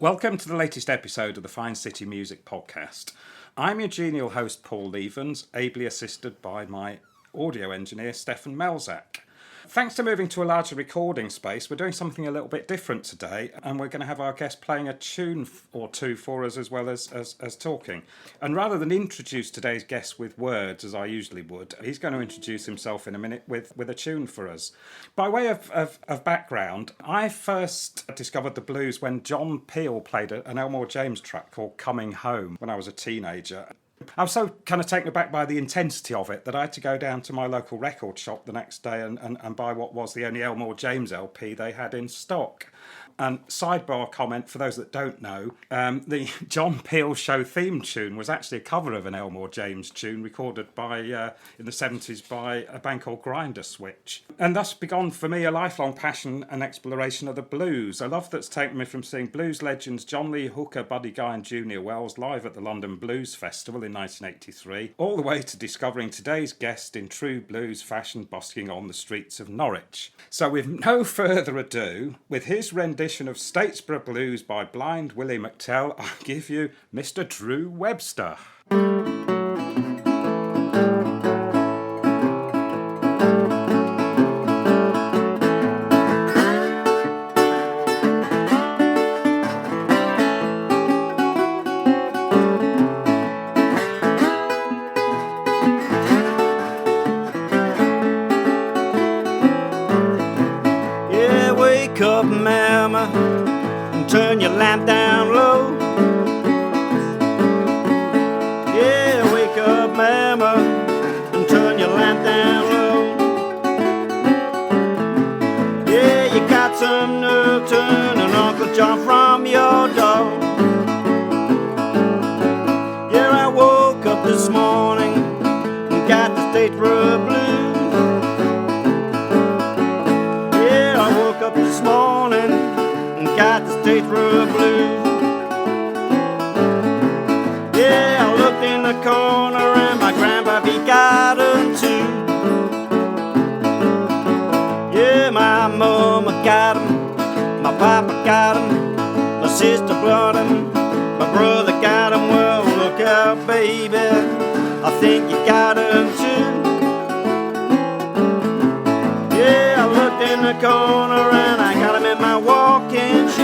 Welcome to the latest episode of the Fine City Music Podcast. I'm your genial host, Paul Levens, ably assisted by my audio engineer, Stefan Melzak. Thanks to moving to a larger recording space, we're doing something a little bit different today, and we're going to have our guest playing a tune or two for us as well as talking. And rather than introduce today's guest with words, as I usually would, he's going to introduce himself in a minute with a tune for us. By way of background, I first discovered the blues when John Peel played an Elmore James track called Coming Home when I was a teenager. I was so kind of taken aback by the intensity of it that I had to go down to my local record shop the next day and buy what was the only Elmore James LP they had in stock. And sidebar comment for those that don't know, the John Peel show theme tune was actually a cover of an Elmore James tune recorded by in the 70s by a band called Grinder Switch. And thus began for me a lifelong passion and exploration of the blues. A love that's taken me from seeing blues legends John Lee Hooker, Buddy Guy and Junior Wells live at the London Blues Festival in 1983, all the way to discovering today's guest in true blues fashion busking on the streets of Norwich. So with no further ado, with his rendition of Statesboro Blues by Blind Willie McTell, I give you Mr. Drew Webster. Yeah, wake up, mama, and turn your lamp down low. Yeah, wake up, mama, and turn your lamp down low. Yeah, you got some nerve turning Uncle John from your door. Yeah, I woke up this morning and got the Statesboro blues. Yeah, I woke up this morning and got the Statesboro blues. Yeah, I looked in the corner and my grandpappy got them too. Yeah, my mama got them, my papa got them, my sister brought them, my brother got them. Well, look out, baby, I think you got them too. Yeah, I looked in the corner and I got them in my walking shoes.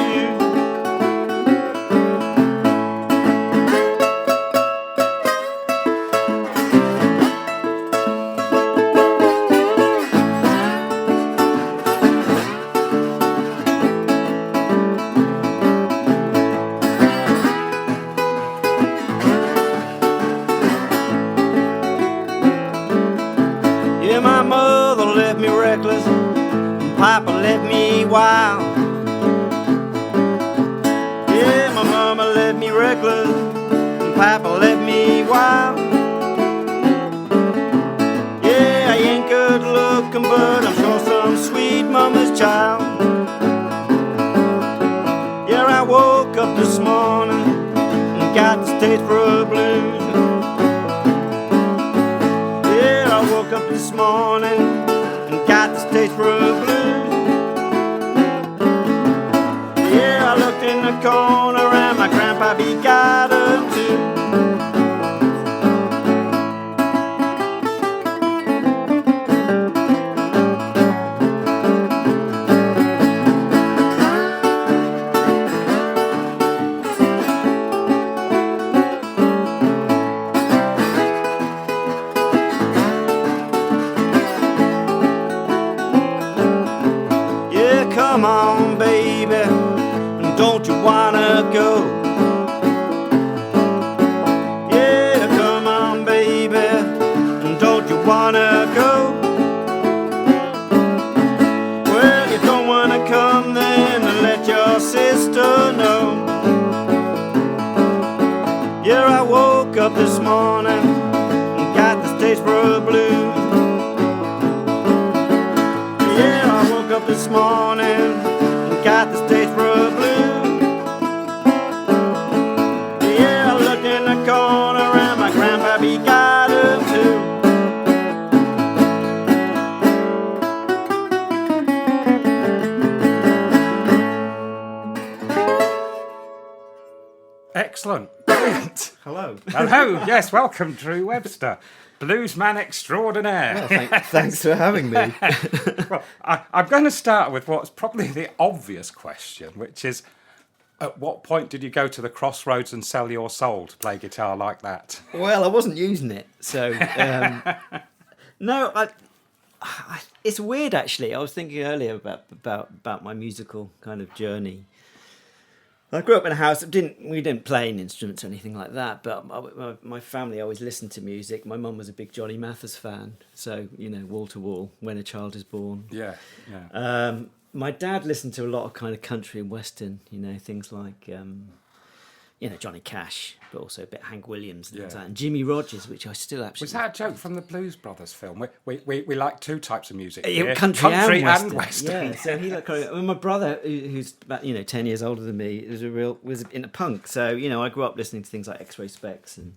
Yeah, my mother left me reckless, and Papa left me wild. Yeah, my mama left me reckless, and Papa left me wild. Yeah, I ain't good looking, but I'm sure some sweet mama's child. Yeah, I woke up this morning and got the Statesboro blues. Yeah, I woke up this morning and got the Statesboro blues. Yeah, I looked in the corner and my grandpappy got them too. Yeah, come on, baby, and don't you wanna go? Yeah, come on, baby, and don't you wanna go? Well, you don't wanna come then, and let your sister know. Yeah, I woke up this morning and got the Statesboro blues. Yeah, I woke up this morning and got the Statesboro blues. Yeah, I looked in the corner and my grandpappy got them too. Excellent. Brilliant. Hello. Hello. Yes, welcome, Drew Webster, bluesman extraordinaire. Well, thanks for having me. Well, I'm going to start with what's probably the obvious question, which is, at what point did you go to the crossroads and sell your soul to play guitar like that? Well, I wasn't using it, so no. It's weird actually. I was thinking earlier about my musical kind of journey. I grew up in a house. We didn't play any instruments or anything like that, but my family always listened to music. My mum was a big Johnny Mathis fan, so wall to wall. When a Child is Born. Yeah, yeah. My dad listened to a lot of kind of country and western, things like Johnny Cash, but also a bit Hank Williams and things like that, and Jimmy Rogers, which I still absolutely. Was that a joke from the Blues Brothers film? We like two types of music. Country and western. Western. Yeah, so he my brother, who's about 10 years older than me, was into punk. So I grew up listening to things like X-Ray Specs and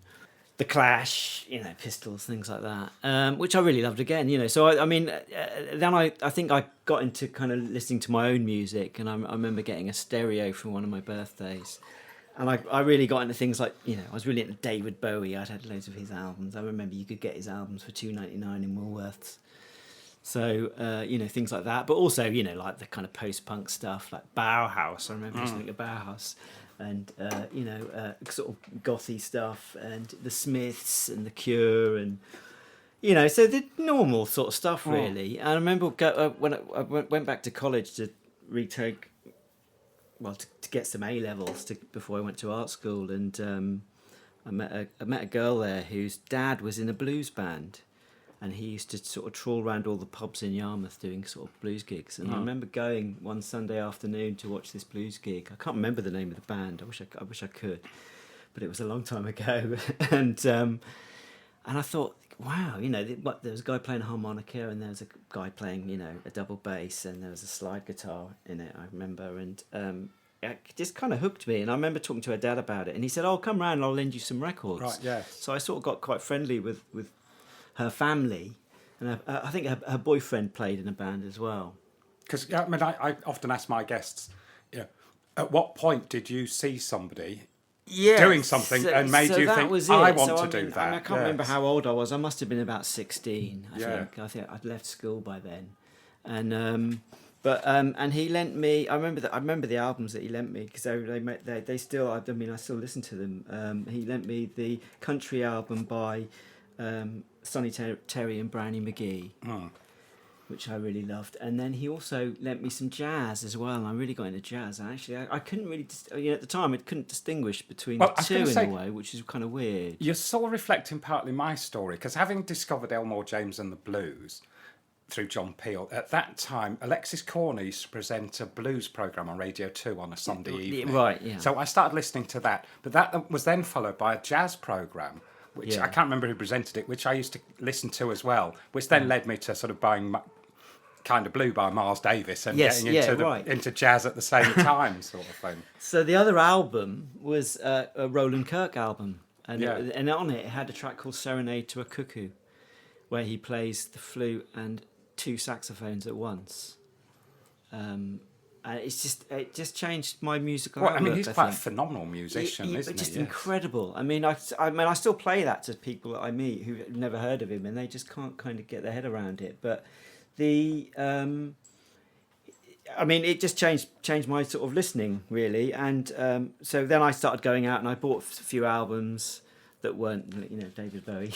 The Clash, Pistols, things like that, which I really loved again. So then I think I got into kind of listening to my own music, and I remember getting a stereo for one of my birthdays. And I really got into things like, I was really into David Bowie. I'd had loads of his albums. I remember you could get his albums for $2.99 in Woolworths. So, things like that. But also, like the kind of post-punk stuff, like Bauhaus. I remember listening to Bauhaus. And, sort of gothy stuff. And the Smiths and the Cure. And, so the normal sort of stuff, really. And I remember when I went back to college to retake... Well, to get some A levels before I went to art school, and I met a girl there whose dad was in a blues band, and he used to sort of trawl around all the pubs in Yarmouth doing sort of blues gigs. And I remember going one Sunday afternoon to watch this blues gig. I can't remember the name of the band. I wish I could, but it was a long time ago. And I thought, wow, there was a guy playing a harmonica, and there was a guy playing, a double bass, and there was a slide guitar in it, I remember, and it just kind of hooked me. And I remember talking to her dad about it, and he said, "Oh, come round and I'll lend you some records." Right, yeah. So I sort of got quite friendly with her family, and I think her boyfriend played in a band as well. Because I often ask my guests, at what point did you see somebody doing something and made you think, I want to do that? I can't remember how old I was. I must have been about 16, I think. I think I'd left school by then. And and he lent me. I remember the albums that he lent me, because they still. I still listen to them. He lent me the country album by Sonny Terry and Brownie McGee. Oh. Which I really loved. And then he also lent me some jazz as well, and I really got into jazz. And actually, I couldn't really... at the time, I couldn't distinguish between the two in a way, which is kind of weird. You're sort of reflecting partly my story, because having discovered Elmore James and the blues through John Peel, at that time, Alexis Corner used to present a blues programme on Radio 2 on a Sunday evening. Right, yeah. So I started listening to that, but that was then followed by a jazz programme, which I can't remember who presented it, which I used to listen to as well, which then led me to sort of buying Kind of Blue by Miles Davis and getting into jazz at the same time, sort of thing. So the other album was a Roland Kirk album, and on it had a track called Serenade to a Cuckoo, where he plays the flute and two saxophones at once. And it just changed my musical outlook. He's quite a phenomenal musician, isn't he? Just incredible. I still play that to people that I meet who've never heard of him, and they just can't kind of get their head around it. But it just changed my sort of listening, really. And so then I started going out and I bought a few albums that weren't, David Bowie.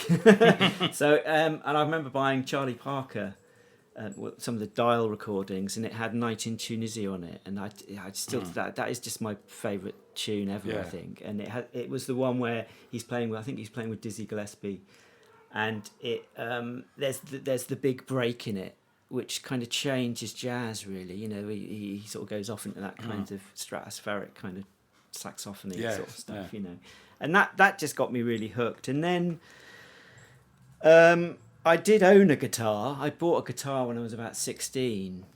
So and I remember buying Charlie Parker, some of the Dial recordings, and it had Night in Tunisia on it, and I still that is just my favourite tune ever, I think. And it was the one where he's playing with Dizzy Gillespie, and there's the big break in it, which kind of changes jazz, really. He sort of goes off into that kind of stratospheric kind of saxophony sort of stuff, and that just got me really hooked. And then I did own a guitar. I bought a guitar when I was about 16,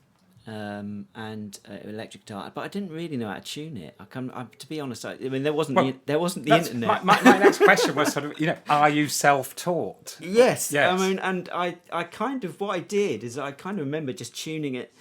and electric guitar, but I didn't really know how to tune it. To be honest, there wasn't the internet. My next question was sort of, are you self-taught? Yes. And I kind of, what I did is I kind of remember just tuning it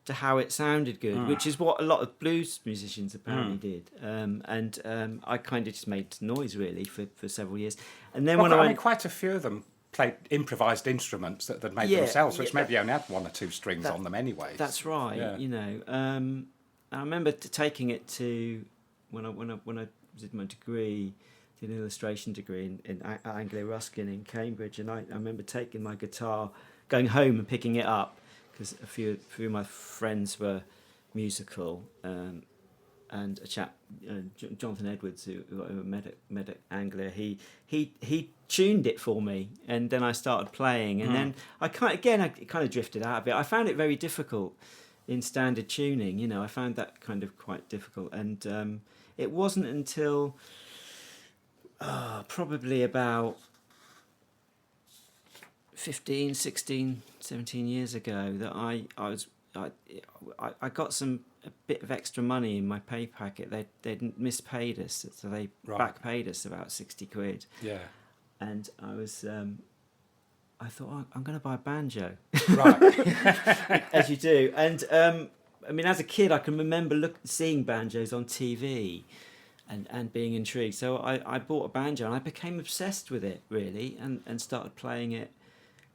to how it sounded good, which is what a lot of blues musicians apparently did. I kind of just made noise really for several years. And then when I went, quite a few of them played improvised instruments that they'd made themselves, which maybe only had one or two strings on them anyway. That's right. Yeah. You know, I remember taking it to when I did my degree, did an illustration degree in Anglia Ruskin in Cambridge, and I remember taking my guitar, going home and picking it up because a few of my friends were musical, and a chap, Jonathan Edwards, who met at Anglia, he tuned it for me, and then I started playing, and then I kind of drifted out of it. I found it very difficult in standard tuning, you know. I found that kind of quite difficult, and it wasn't until probably about 15, 16, 17 years ago that I got a bit of extra money in my pay packet. They'd mispaid us, so they back paid us about 60 quid. Yeah. And I thought, I'm going to buy a banjo. Right. As you do. And I mean, as a kid, I can remember seeing banjos on TV and being intrigued. So I bought a banjo and I became obsessed with it, really, and started playing it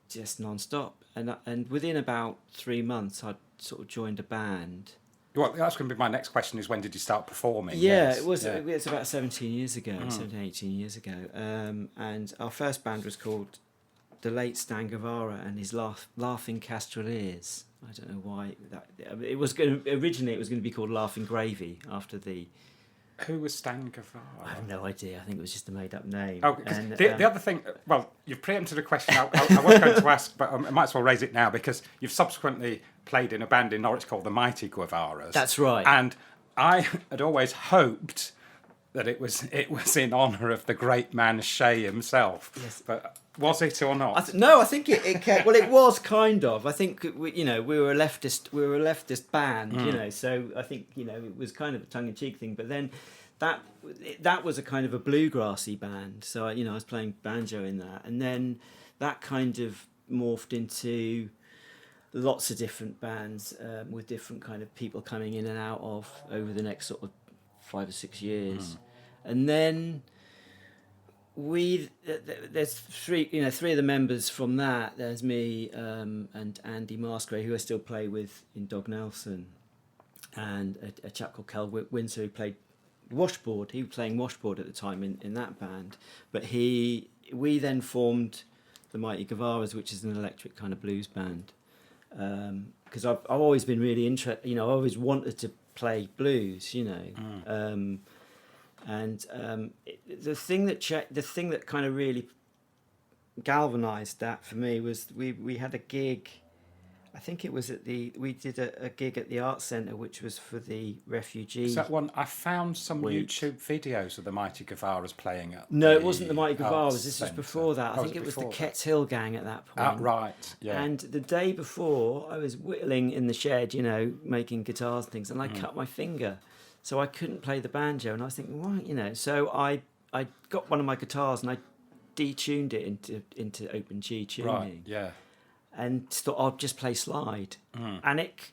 just non-stop. And within about 3 months, I'd sort of joined a band. Well, that's going to be my next question, is when did you start performing? Yeah, Yes. it was. Yeah. It's about 17 years ago, 17, 18 years ago. And our first band was called The Late Stan Guevara and His Laughing Castroliers. I don't know why it was originally it was going to be called Laughing Gravy after the. Who was Stan Guevara? I have no idea. I think it was just a made-up name. Oh, the other thing, well, you've preempted a question I was going to ask, but I might as well raise it now, because you've subsequently played in a band in Norwich called the Mighty Guevaras. That's right. And I had always hoped that it was in honour of the great man Shay himself. Yes. But was it or not? No, I think it came, well, it was kind of. I think we were a leftist band, you know. So I think it was kind of a tongue-in-cheek thing. But then that was a kind of a bluegrassy band. So I was playing banjo in that, and then that kind of morphed into lots of different bands with different kind of people coming in and out of over the next sort of 5 or 6 years, and then. There's three of the members from that. There's me and Andy Masgrave, who I still play with in Dog Nelson, and a chap called Kel Windsor, who played washboard. He was playing washboard at the time in that band. But we then formed the Mighty Guevaras, which is an electric kind of blues band. Because I've always been really interested. I always wanted to play blues. And the thing that kind of really galvanised that for me was we had a gig. I think it was we did a gig at the Arts Centre, which was for the refugees. Is that one? I found some YouTube videos of the Mighty Guevaras playing at. No, it wasn't the Mighty Guevaras. This was Centre. before that. I think it was the Ketts Hill Gang at that point. Right. Yeah. And the day before, I was whittling in the shed, making guitars and things, and I cut my finger. So I couldn't play the banjo, and I was thinking, well, so I got one of my guitars and I detuned it into open G tuning. Right, yeah. And thought I'll just play slide, and it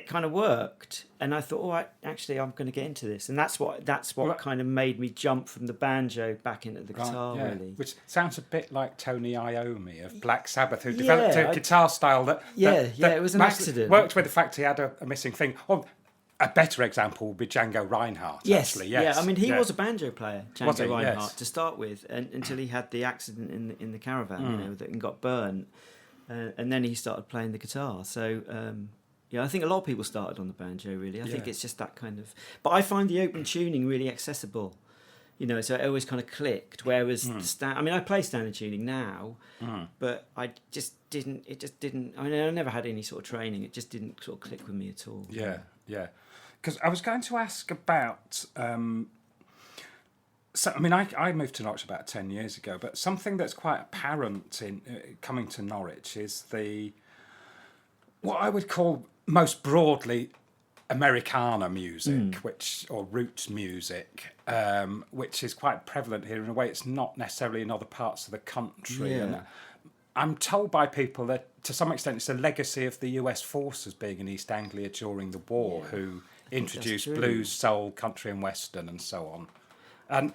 kind of worked. And I thought, all right, actually, I'm going to get into this, and that's what kind of made me jump from the banjo back into the guitar, really. Which sounds a bit like Tony Iommi of Black Sabbath, who developed a guitar style that it was an accident. Worked with the fact he had a missing thing. Well, a better example would be Django Reinhardt. Yes, actually. Yes. Yeah. I mean, he was a banjo player, Django Reinhardt, yes. to start with, until he had the accident in the caravan, and got burnt, and then he started playing the guitar. So, I think a lot of people started on the banjo. Really, I think it's just that kind of. But I find the open tuning really accessible. So it always kind of clicked. Whereas I play standard tuning now, but I just didn't. It just didn't. I mean, I never had any sort of training. It just didn't sort of click with me at all. Yeah. Because I was going to ask about. I moved to Norwich about 10 years ago, but something that's quite apparent in coming to Norwich is what I would call most broadly Americana music, or roots music, which is quite prevalent here in a way it's not necessarily in other parts of the country. Yeah. I'm told by people that to some extent it's a legacy of the US forces being in East Anglia during the war, who introduced true. blues, soul, country, and western, and so on. And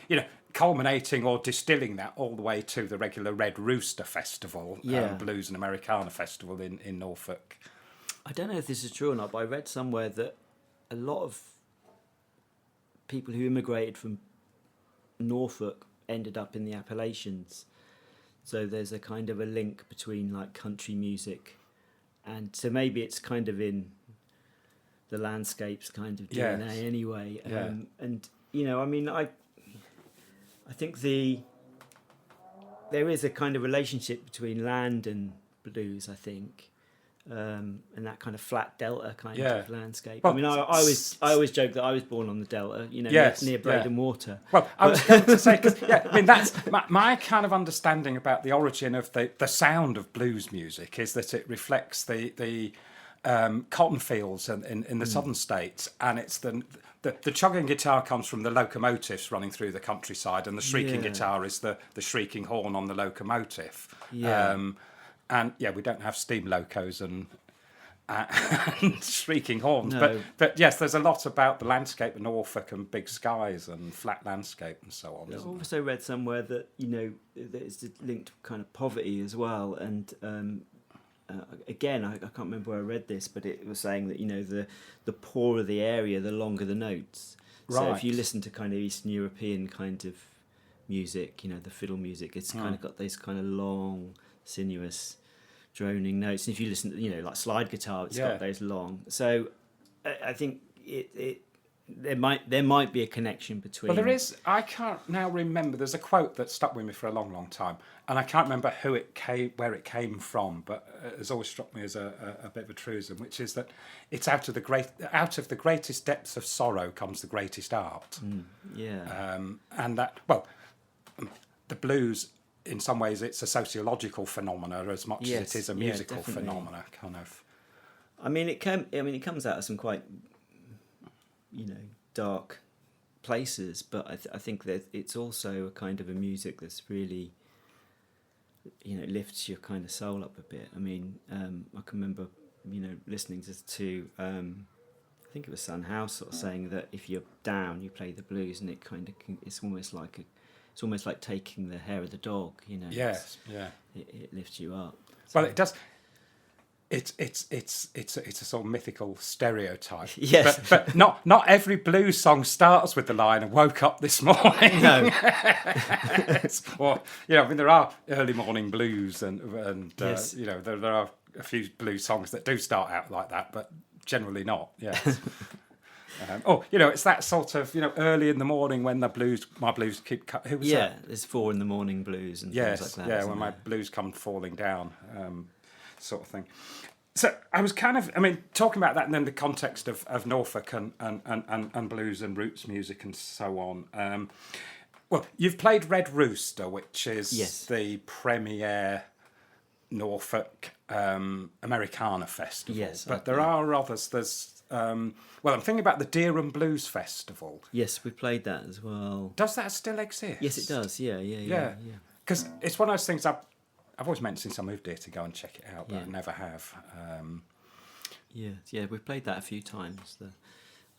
culminating or distilling that all the way to the regular Red Rooster Festival, Blues and Americana Festival in Norfolk. I don't know if this is true or not, but I read somewhere that a lot of people who immigrated from Norfolk ended up in the Appalachians. So there's a kind of a link between like country music, and so maybe it's kind of in the landscape's kind of DNA anyway. And I think there is a kind of relationship between land and blues, I think. And that kind of flat delta kind of landscape. Well, I always joke that I was born on the delta, near Braden Water. Well, I was going to say, that's my kind of understanding about the origin of the sound of blues music is that it reflects the cotton fields in the southern states, and it's the chugging guitar comes from the locomotives running through the countryside, and the shrieking guitar is the shrieking horn on the locomotive. And we don't have steam locos and shrieking horns, but yes, there's a lot about the landscape of Norfolk and big skies and flat landscape and so on. I've also read somewhere that that it's linked to kind of poverty as well, and again, I can't remember where I read this, but it was saying that the poorer the area, the longer the notes. Right. So if you listen to kind of Eastern European kind of music, the fiddle music, it's kind of got these kind of long, sinuous, droning notes. And if you listen to like slide guitar, it's got those long. So I think there might be a connection between. Well, there is. I can't now remember. There's a quote that stuck with me for a long, long time, and I can't remember where it came from. But it's always struck me as a bit of a truism, which is that it's out of the greatest depths of sorrow comes the greatest art. And that the blues. In some ways, it's a sociological phenomena as much as it is a musical phenomena, kind of. It comes out of some quite, dark places, but I think that it's also a kind of a music that's really, lifts your kind of soul up a bit. I can remember, listening to I think it was Son House sort of saying that if you're down, you play the blues, and it's almost like taking the hair of the dog, Yes, It lifts you up. So. Well, it does. It's a sort of mythical stereotype. Yes, but not every blues song starts with the line "I woke up this morning." No. There are early morning blues, and yes. there are a few blues songs that do start out like that, but generally not. Yes. It's that sort of early in the morning when my blues keep. Who was that? There's 4 a.m. blues and things like that. Yeah, when my blues come falling down, sort of thing. So I was kind of, talking about that, and then the context of Norfolk and blues and roots music and so on. Well, you've played Red Rooster, which is the premier Norfolk Americana Festival. Yes, but there are others. There's I'm thinking about the Dereham Blues Festival. Yes, we played that as well. Does that still exist? Yes, it does. Yeah. Because it's one of those things I've always meant since I moved here to go and check it out, but I never have. We've played that a few times.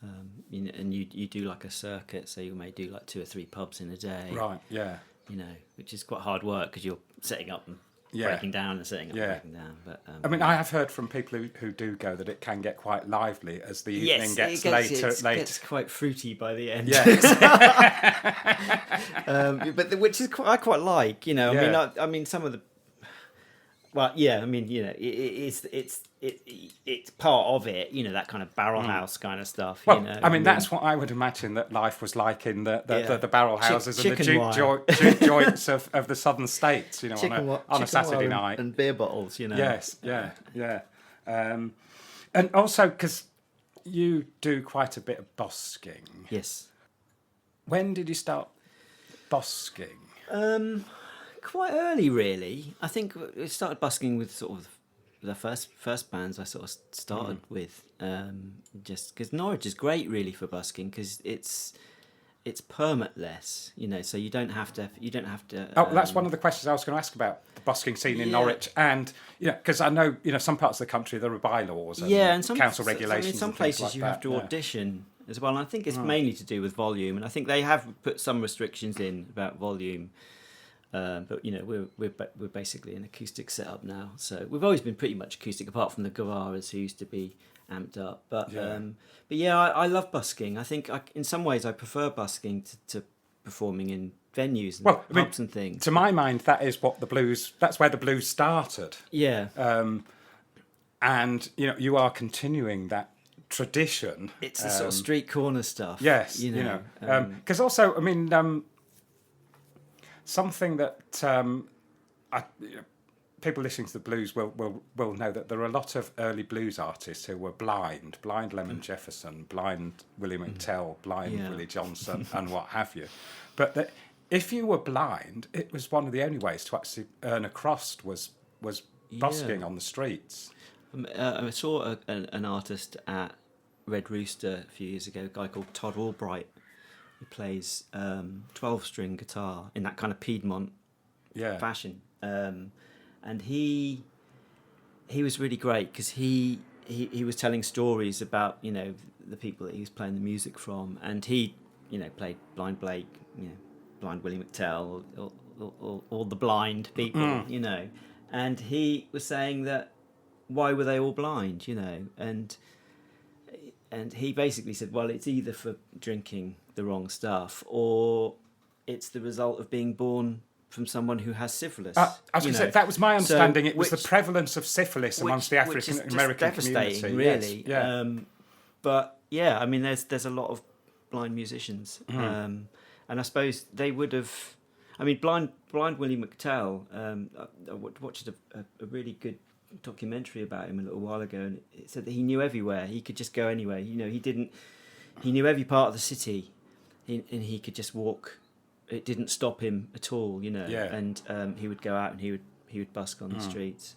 And you do like a circuit, so you may do like 2 or 3 pubs in a day. Right. Yeah. Which is quite hard work because you're setting up and breaking down and setting up and breaking down. But I have heard from people who do go that it can get quite lively as the evening gets later. It gets quite fruity by the end. Yes. But which is I quite like. Some of the. Well, it's part of it, that kind of barrel house kind of stuff. Well, that's what I would imagine that life was like in the barrel houses and the juke joints of the southern states, on a Saturday night. And beer bottles, Yes, yeah. And also, because you do quite a bit of busking. Yes. When did you start busking? Quite early, really. I think we started busking with sort of the first bands I sort of started with, just because Norwich is great, really, for busking, because it's it's permitless, so you don't have to. Oh, that's one of the questions I was going to ask about the busking scene in Norwich, and because I know some parts of the country there are bylaws and some council regulations. In some and places like you that. have to audition as well, and I think it's mainly to do with volume, and I think they have put some restrictions in about volume. But we're basically an acoustic setup now, so we've always been pretty much acoustic, apart from the Guevaras who used to be amped up. But I love busking. I think in some ways I prefer busking to performing in venues and pubs and things. To my mind, that is what the blues. That's where the blues started. Yeah. And you are continuing that tradition. It's the sort of street corner stuff. Yes. Because also, something that people listening to the blues will know that there are a lot of early blues artists who were blind Lemon Jefferson, blind Willie McTell, blind Willie Johnson, and what have you. But that if you were blind, it was one of the only ways to actually earn a crust was busking on the streets. I saw an artist at Red Rooster a few years ago, a guy called Todd Albright. He plays 12-string guitar in that kind of Piedmont fashion. And he was really great because he was telling stories about the people that he was playing the music from, and he played Blind Blake, Blind Willie McTell, all the blind people, and he was saying that why were they all blind, and he basically said, well, it's either for drinking the wrong stuff or it's the result of being born from someone who has syphilis. I was going to say, that was my understanding. So, it was the prevalence of syphilis amongst the African American community. Really. Yes. But there's a lot of blind musicians, and I suppose they would have. Blind Willie McTell. I watched a really good documentary about him a little while ago, and it said that he knew everywhere. He could just go anywhere. He knew every part of the city, and he could just walk. It didn't stop him at all, And he would go out and he would busk on the streets,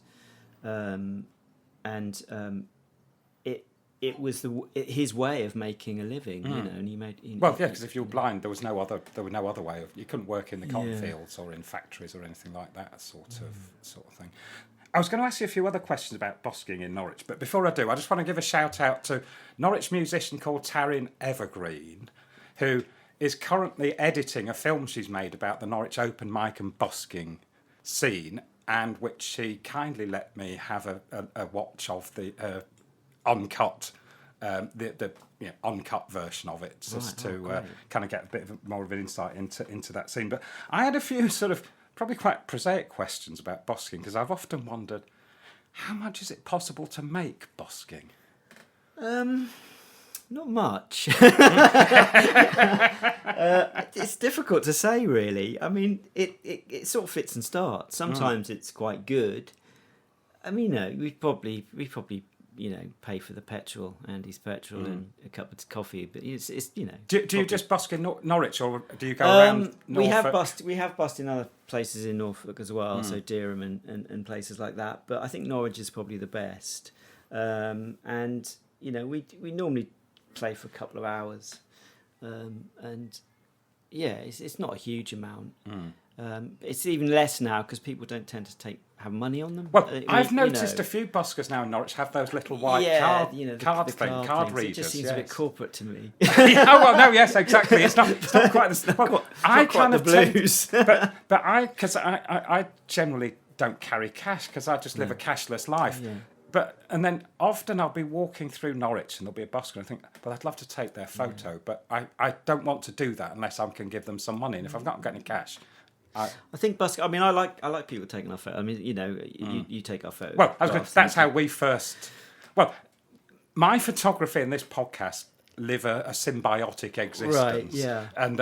it was his way of making a living, And he made. Because if you were blind, there was no other way of. You couldn't work in the cotton fields or in factories or anything like that sort of thing. I was going to ask you a few other questions about busking in Norwich, but before I do, I just want to give a shout out to Norwich musician called Taryn Evergreen, who is currently editing a film she's made about the Norwich open mic and busking scene, and which she kindly let me have a watch of the uncut, the uncut version of it, just to kind of get a bit more of an insight into that scene. But I had a few sort of probably quite prosaic questions about busking, because I've often wondered, how much is it possible to make busking? Not much. It's difficult to say, really. It sort of fits and starts. Sometimes it's quite good. We probably pay for the petrol, Andy's petrol, and a cup of coffee. But it's Do you just busk in Norwich, or do you go around Norfolk? We have busked in other places in Norfolk as well, so Dereham and places like that. But I think Norwich is probably the best. We normally play for a couple of hours, it's not a huge amount. It's even less now because people don't tend to have money on them. Well, I've noticed a few buskers now in Norwich have those little white card readers. It just seems a bit corporate to me. Yes, exactly. It's not quite the. Well, I kind of the blues, but I generally don't carry cash because I just live a cashless life. Yeah. And then often I'll be walking through Norwich and there'll be a busker and I think, well, I'd love to take their photo, but I don't want to do that unless I can give them some money. And if I've not got any cash, I think busker. I like people taking our photo. You take our photo. Well, that's how we first. Well, my photography and this podcast live a symbiotic existence, right? Yeah, and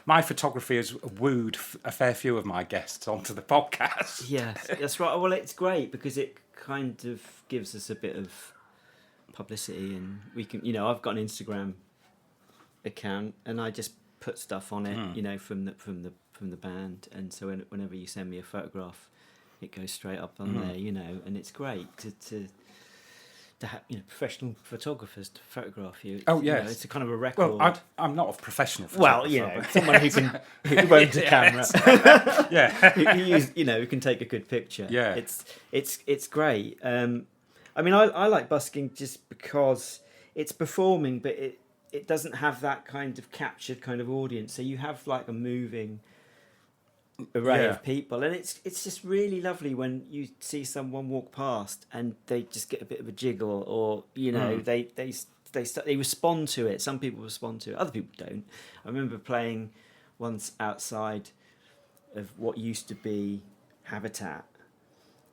my photography has wooed a fair few of my guests onto the podcast. Yes, that's right. Well, it's great because it kind of gives us a bit of publicity, and we can, I've got an Instagram account and I just put stuff on it, from the band, and so whenever you send me a photograph, it goes straight up on there, and it's great to have professional photographers to photograph you. Oh, You know, yes. it's a kind of a record. Well, I'm not a professional Well, photographer. someone who owns a camera. Yeah. who can take a good picture. Yeah. It's great. I mean, I like busking just because it's performing, but it doesn't have that kind of captured kind of audience. So you have like a moving array Yeah. of people, and it's just really lovely when you see someone walk past and they just get a bit of a jiggle, or they respond to it. Some people respond to it, other people don't. I remember playing once outside of what used to be Habitat,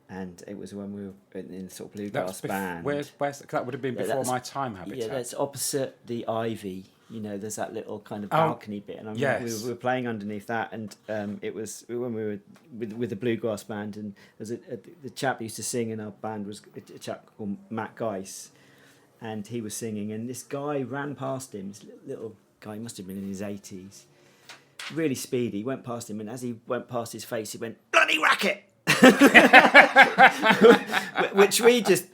and it was when we were in the sort of bluegrass band. Where's that would have been before my time, Habitat. Yeah, that's opposite the Ivy. There's that little kind of balcony bit, and I remember we were playing underneath that, and it was when we were with the bluegrass band, and there's the chap who used to sing in our band was a chap called Matt Geiss, and he was singing, and this guy ran past him, this little guy, he must have been in his 80s, really speedy, went past him, and as he went past his face, he went, "Bloody racket!" Which we just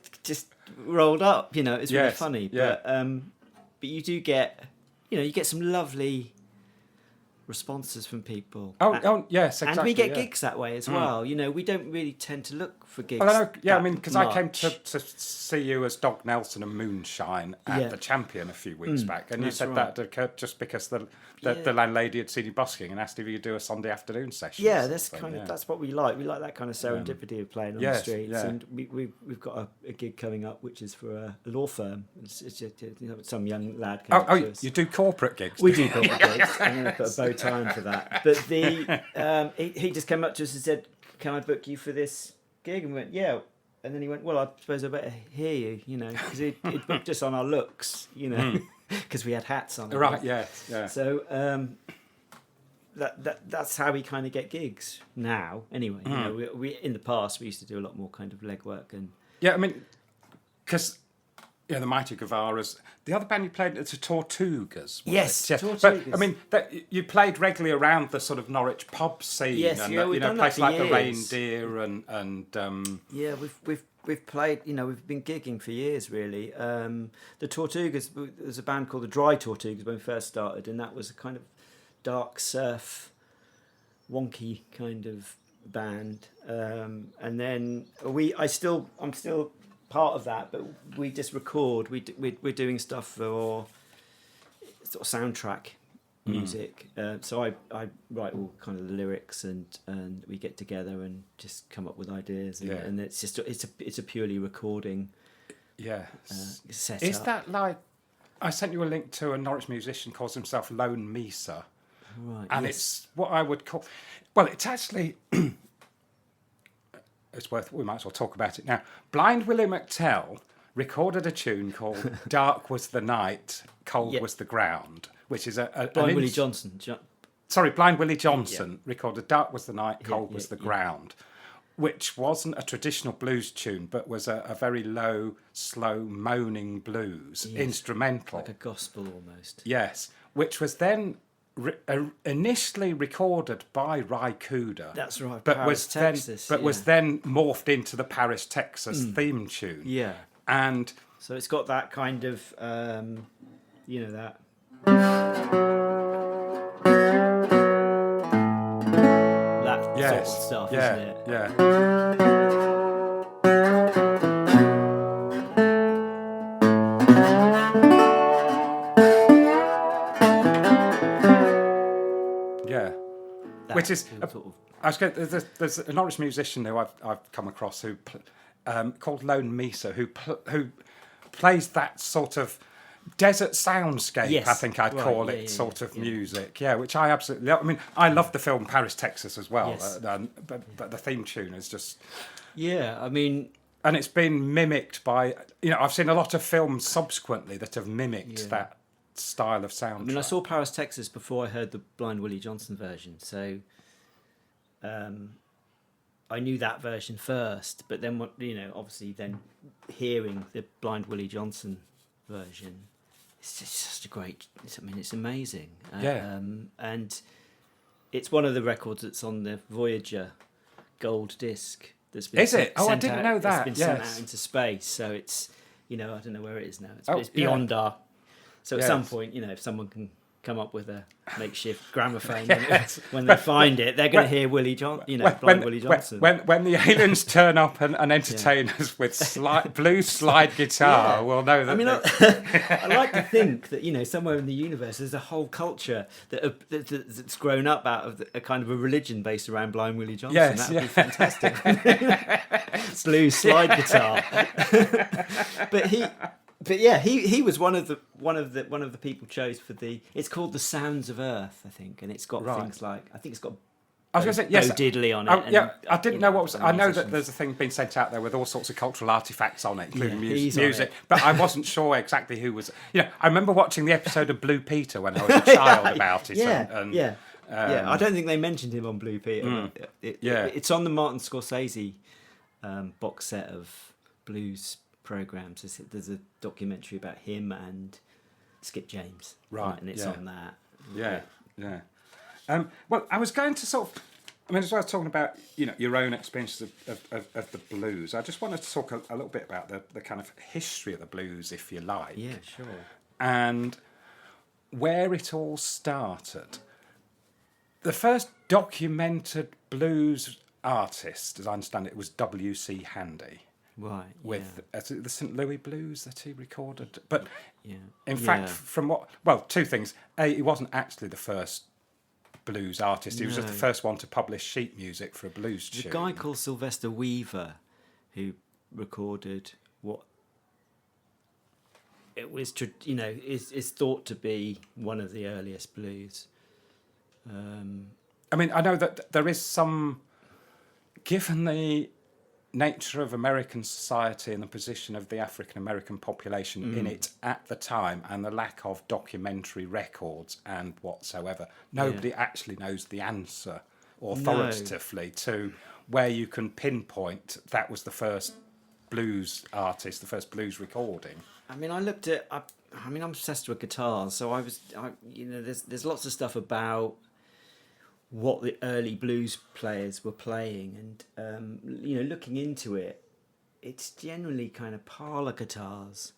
rolled up, it's really funny. Yeah. But you do get, you get some lovely responses from people. Oh, yes, exactly. And we get gigs that way as well. We don't really tend to look for gigs. Well, because I came much. to see you as Dog Nelson and Moonshine at the Champion a few weeks back, and you that's said right. that occurred just because the landlady had seen you busking and asked if you could do a Sunday afternoon session. Yeah, that's that's what we like. We like that kind of serendipity of playing on the Yes, streets, yeah. and we've got a gig coming up, which is for a law firm. It's just, some young lad came up to us. You do corporate gigs? We do corporate gigs. I'm going to put a bow tie on for that. But he just came up to us and said, "Can I book you for this gig?" And we went, "Yeah." And then he went, "Well, I suppose I better hear you, because he'd booked us on our looks, because we had hats on. Right, yeah. So that's how we kind of get gigs now. Anyway, we in the past we used to do a lot more kind of legwork and. Yeah, I mean, because the Mighty Guevaras. The other band you played, it's the Tortugas. Yes, Tortugas. Tortugas. But I mean, you played regularly around the sort of Norwich pub scene, Yes, and we've done that places for like the years. Reindeer and. Yeah, we've played. We've been gigging for years, really. The Tortugas. There's a band called the Dry Tortugas when we first started, and that was a kind of dark surf, wonky kind of band. And then I'm still part of that, but we just record. We're doing stuff for sort of soundtrack music. So I write all kind of the lyrics, and we get together and just come up with ideas, and it's just it's a purely recording. Yes. Setup. Is that like? I sent you a link to a Norwich musician who calls himself Lone Mesa. Right, And yes. it's what I would call. Well, it's actually. We might as well talk about it now. Blind Willie McTell recorded a tune called "Dark Was the Night, Cold Was the Ground," which is Blind Willie Johnson. Blind Willie Johnson recorded "Dark Was the Night, Cold Was the Ground," which wasn't a traditional blues tune, but was a very low, slow, moaning blues instrumental, like a gospel almost. Yes, which was then initially recorded by Ry Cooder. That's right. But Paris, Texas. was then morphed into the Paris, Texas theme tune. Yeah. And so it's got that kind of, that. That sort of stuff, isn't it? Yeah. Which is there's a Norwich musician who I've come across who called Lone Mesa who plays that sort of desert soundscape. Yes, I think I'd call it music. Yeah, which I absolutely love. I mean, I love the film Paris, Texas as well. Yes. But the theme tune is just I mean. And it's been mimicked by I've seen a lot of films subsequently that have mimicked that style of soundtrack. I mean, I saw Paris, Texas before I heard the Blind Willie Johnson version, so I knew that version first. But then, obviously, then hearing the Blind Willie Johnson version, it's just such a great. It's amazing. And it's one of the records that's on the Voyager gold disc. That's been Is it? Oh, I sent didn't out, know that. It's been sent out into space, so it's I don't know where it is now. It's yeah. beyond our. So at Yes. some point, if someone can come up with a makeshift gramophone, when they find it, they're going to hear Willie Willie Johnson. When the aliens turn up and entertain us with blue slide guitar, we'll know that. I mean, I like to think that somewhere in the universe there's a whole culture that's grown up out of a kind of a religion based around Blind Willie Johnson. Yes, That would be fantastic. Blue slide guitar. But he was one of the people chose for it's called the Sounds of Earth, I think, and it's got things like it's got. I was going to say yes. Bo Diddley on it. I didn't know what was. I know that there's a thing being sent out there with all sorts of cultural artifacts on it, including music. But I wasn't sure exactly who was. I remember watching the episode of Blue Peter when I was a child about it. Yeah. I don't think they mentioned him on Blue Peter. It's on the Martin Scorsese box set of blues programs. There's a documentary about him and Skip James, right? And it's on that. Yeah. Well, I was going to sort of. I mean, as I was talking about, your own experiences of the blues, I just wanted to talk a little bit about the kind of history of the blues, if you like. Yeah, sure. And where it all started. The first documented blues artist, as I understand it, was W.C. Handy. Right. With the St. Louis Blues that he recorded. But yeah. in fact, two things. A, he wasn't actually the first blues artist. He was just the first one to publish sheet music for a blues tune. There's a guy called Sylvester Weaver who recorded what it was, is thought to be one of the earliest blues. I mean, I know that there is some, given the nature of American society and the position of the African American population in it at the time, and the lack of documentary records and whatsoever, nobody actually knows the answer authoritatively to where you can pinpoint that was the first blues artist, the first blues recording. I mean, I'm obsessed with guitars, so there's lots of stuff about what the early blues players were playing, and looking into it, it's generally kind of parlour guitars.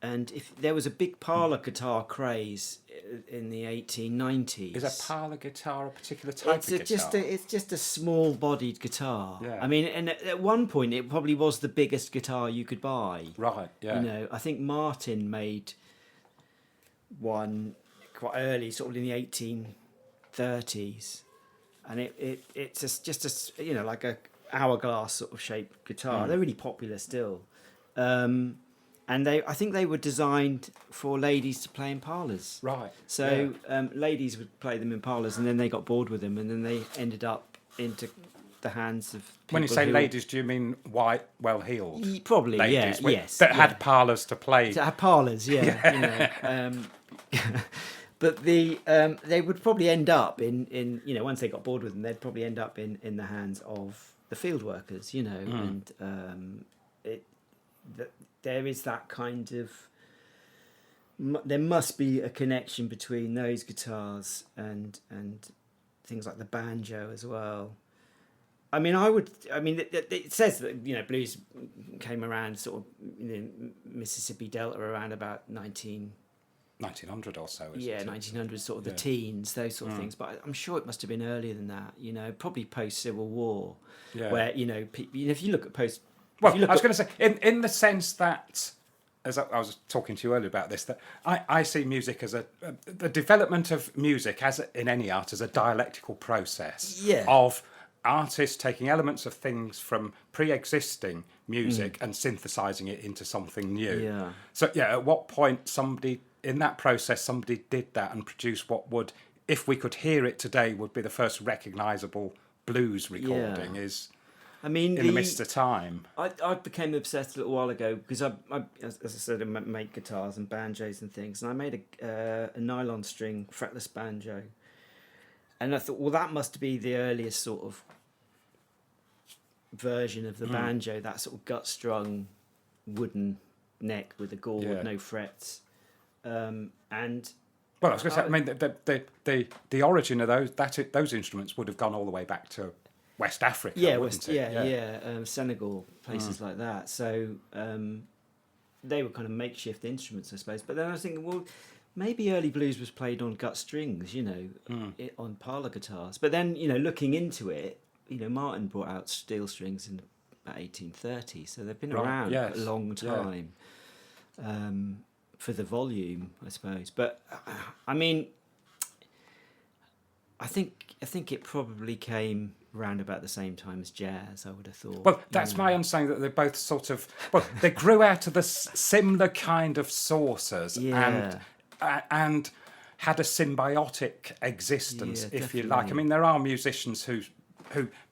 And if there was a big parlour guitar craze in the 1890s, is a parlour guitar a particular type of guitar? It's just a small-bodied guitar. Yeah. I mean, and at one point, it probably was the biggest guitar you could buy. Right. Yeah. I think Martin made one quite early, sort of in the 1830s, and it's just a like a hourglass sort of shaped guitar. They're really popular still, and I think they were designed for ladies to play in parlours. Right. So ladies would play them in parlours, and then they got bored with them, and then they ended up into the hands of people. When you say ladies, do you mean white, well-heeled? Probably, ladies yes. That had parlours to play. To have parlours, But they would probably end up in once they got bored with them, they'd probably end up in the hands of the field workers, and there is that kind of. There must be a connection between those guitars and things like the banjo as well. I mean, it says that blues came around sort of Mississippi Delta around about 1900 or so. 1900, sort of the teens, those sort of things. But I'm sure it must have been earlier than that. Probably post Civil War, where if you look at post. Well, I was going to say in the sense that, as I was talking to you earlier about this, that I see music as the development of music as in any art as a dialectical process of artists taking elements of things from pre-existing music and synthesizing it into something new. Yeah. So at what point somebody in that process did that and produced what would, if we could hear it today, would be the first recognisable blues recording in the midst of time. I became obsessed a little while ago because I as I said, I make guitars and banjos and things, and I made a nylon string fretless banjo, and I thought, well, that must be the earliest sort of version of the banjo, that sort of gut strung wooden neck with a gourd, no frets, and. Well, I was going to say, I mean, the origin of those instruments would have gone all the way back to West Africa, wouldn't it? Senegal, places like that. So they were kind of makeshift instruments, I suppose. But then I was thinking, well, maybe early blues was played on gut strings, on parlour guitars. But then, looking into it, Martin brought out steel strings in about 1830, so they've been around a long time for the volume, I suppose. But I mean, I think it probably came round about the same time as jazz, I would have thought. Well, that's my understanding, that they both sort of, they grew out of the similar kind of sources and had a symbiotic existence, if you like. I mean, there are musicians who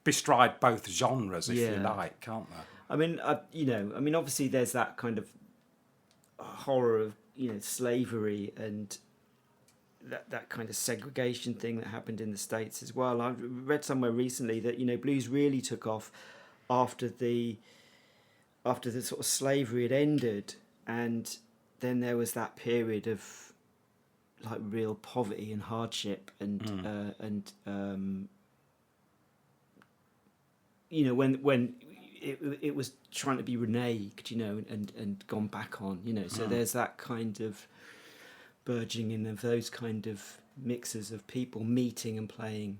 bestride both genres, if you like, can't there? I mean, obviously there's that kind of horror of, slavery and that kind of segregation thing that happened in the States as well. I read somewhere recently that blues really took off after the sort of slavery had ended, and then there was that period of like real poverty and hardship and when it was trying to be reneged, and gone back on, so there's that kind of burgeoning of those kind of mixes of people meeting and playing.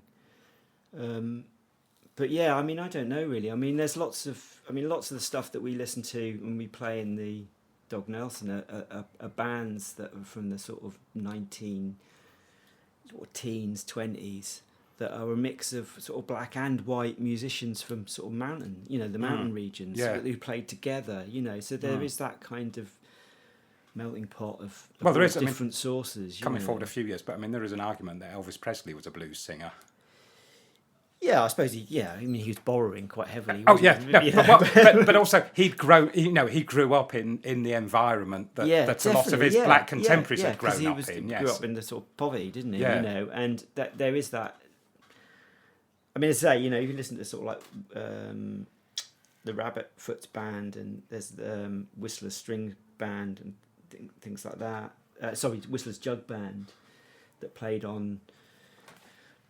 But yeah, I mean, I don't know really. I mean, there's lots of the stuff that we listen to when we play in the Dog Nelson are bands that are from the sort of teens, 20s, that are a mix of sort of black and white musicians from sort of mountain, the mountain regions, who played together, so there is that kind of melting pot of there is different sources. Coming forward a few years, but I mean, there is an argument that Elvis Presley was a blues singer. Yeah, I suppose he was borrowing quite heavily. But also he grew up in the environment that a lot of his black contemporaries had grown up in. Yes, grew up in the sort of poverty, didn't he? Yeah. And that there is that. I mean, as I say, you listen to sort of like the Rabbit Foots band, and there's the Whistler's String Band and things like that. Whistler's Jug Band that played on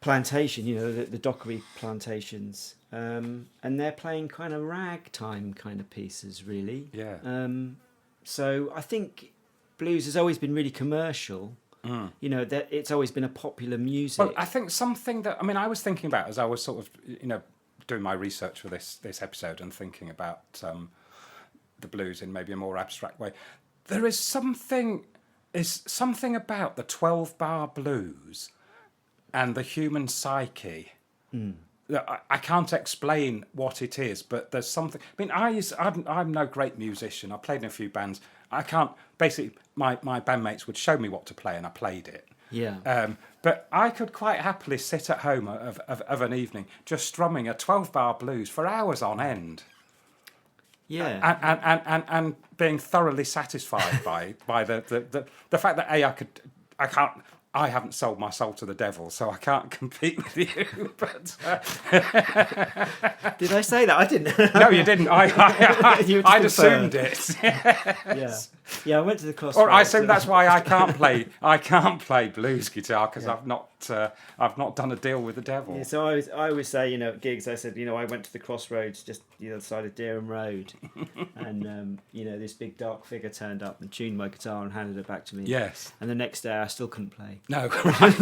plantation, the Dockery plantations, and they're playing kind of ragtime kind of pieces, really. Yeah. So I think blues has always been really commercial. That it's always been a popular music. Well, I think something that I was thinking about as I was sort of doing my research for this episode and thinking about the blues in maybe a more abstract way. There is something about the 12-bar blues and the human psyche that I can't explain what it is, but there's something. I mean, I'm no great musician. I played in a few bands. I can't. Basically, my bandmates would show me what to play, and I played it. Yeah. But I could quite happily sit at home of an evening just strumming a 12-bar blues for hours on end. Yeah. And being thoroughly satisfied by the fact that I haven't sold my soul to the devil, so I can't compete with you. But did I say that? I didn't. No, you didn't. I'd assumed it. Yes. Yeah. I went to the Crossroads. Or I assume that's why I can't play blues guitar, because I've not done a deal with the devil. Yeah, so I always say, at gigs, I said, I went to the Crossroads just the other side of Dereham Road, and this big dark figure turned up and tuned my guitar and handed it back to me. Yes. And the next day I still couldn't play. No, right.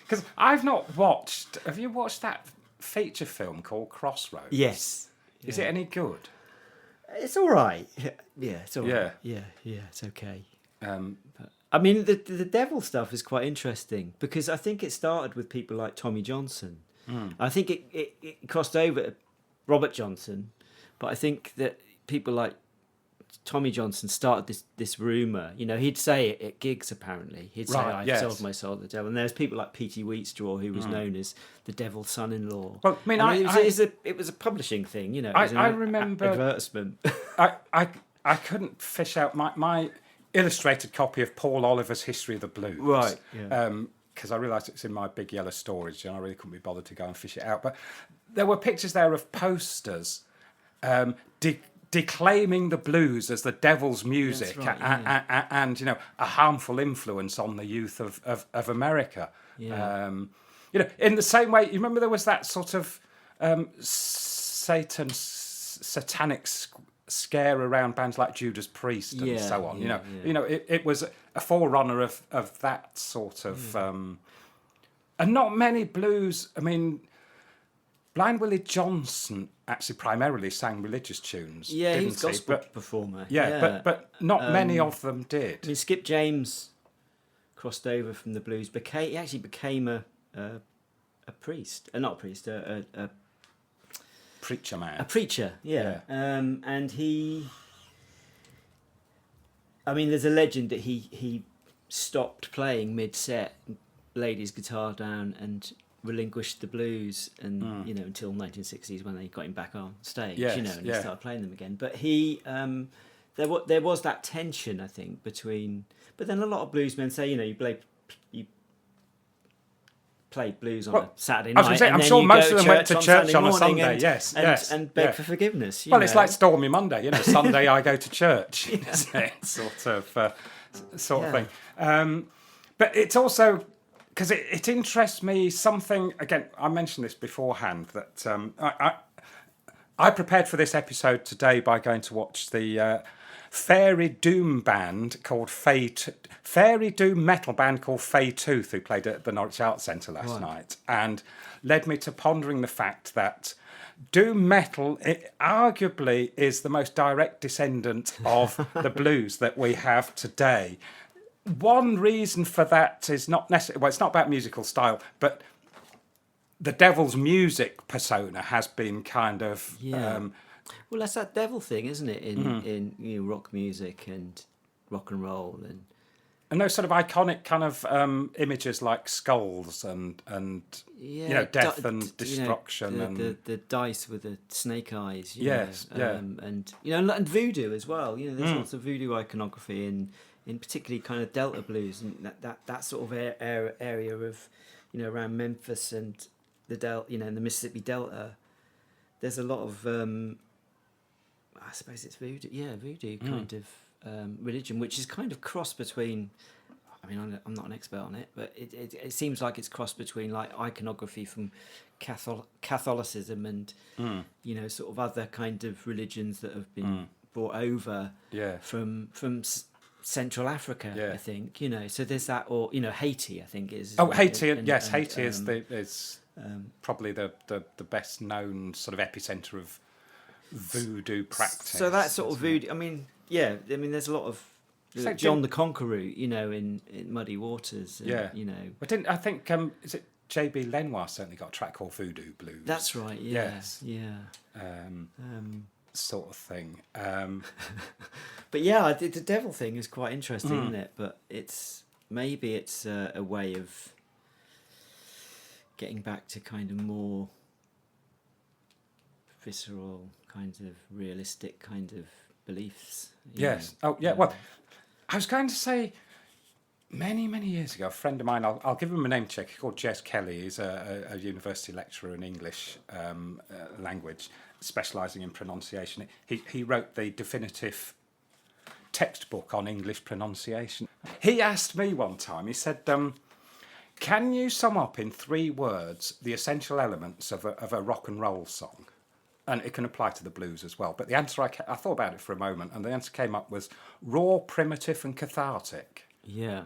Because I've not watched. Have you watched that feature film called Crossroads? Yes. Is it any good? It's all right. Yeah, it's all right. Yeah, it's okay. But, I mean, the devil stuff is quite interesting because I think it started with people like Tommy Johnson. I think it crossed over to Robert Johnson, but I think that people like Tommy Johnson started this rumour. He'd say it at gigs, apparently. He'd say, I've sold my soul to the devil. And there's people like P.T. Wheatstraw, who was known as the devil's son-in-law. Well, it was a publishing thing, It was I remember advertisement. I couldn't fish out my illustrated copy of Paul Oliver's History of the Blues. Right, yeah. Because I realised it's in my big yellow storage, and I really couldn't be bothered to go and fish it out. But there were pictures there of posters declaiming the blues as the devil's music, right, and a harmful influence on the youth of America. Yeah. In the same way, you remember there was that sort of satanic scare around bands like Judas Priest and so on. Yeah. It was a forerunner of that sort of, and not many blues. I mean, Blind Willie Johnson actually primarily sang religious tunes. Yeah, he didn't was a gospel But, performer. yeah, but not many of them did. I mean, Skip James crossed over from the blues. He actually became a priest, not a priest, a Preacher man. a preacher. Yeah. And he. I mean, there's a legend that he stopped playing mid-set, laid his guitar down, and relinquished the blues, and until 1960s when they got him back on stage. Yes, and he started playing them again. But he. There was that tension, I think, between. But then a lot of bluesmen say, you play blues on a Saturday night. I was going to say, I'm sure most of them went to church on a Sunday. And beg for forgiveness. It's like Stormy Monday. Sunday I go to church. Sort of thing. But it's also because it interests me something. Again, I mentioned this beforehand that I prepared for this episode today by going to watch the fairy doom band called fairy doom metal band called Fey Tooth, who played at the Norwich Arts Centre last night, and led me to pondering the fact that doom metal arguably is the most direct descendant of the blues that we have today. One reason for that is not necessarily, well, it's not about musical style, but the devil's music persona has been kind of well, that's that devil thing, isn't it? In rock music and rock and roll and those sort of iconic kind of images like skulls and death and destruction and the dice with the snake eyes. And voodoo as well. There's lots of voodoo iconography in particularly kind of Delta blues and that sort of area of around Memphis and the Delta, in the Mississippi Delta. There's a lot of I suppose it's voodoo kind of religion, which is kind of cross between. I mean, I'm not an expert on it, but it seems like it's crossed between like iconography from Catholicism and sort of other kind of religions that have been brought over from Central Africa, I think. So there's that, or Haiti, I think is. Haiti, Haiti is probably the best known sort of epicenter of voodoo practice. So that sort of voodoo. I mean, there's a lot of John the Conqueror, in Muddy Waters. And, I think is it J.B. Lenoir certainly got a track called Voodoo Blues. That's right. Yeah. Yes. Yeah. Sort of thing. But yeah, the devil thing is quite interesting, isn't it? But it's a way of getting back to kind of more visceral, kind of realistic kind of beliefs. Yes. Oh, yeah. Well, I was going to say many, many years ago, a friend of mine, I'll give him a name check, he's called Jez Kelly. He's a university lecturer in English language, specialising in pronunciation. He wrote the definitive textbook on English pronunciation. He asked me one time, he said, can you sum up in 3 words the essential elements of a rock and roll song? And it can apply to the blues as well. But the answer, I thought about it for a moment, and the answer came up was raw, primitive, and cathartic. Yeah.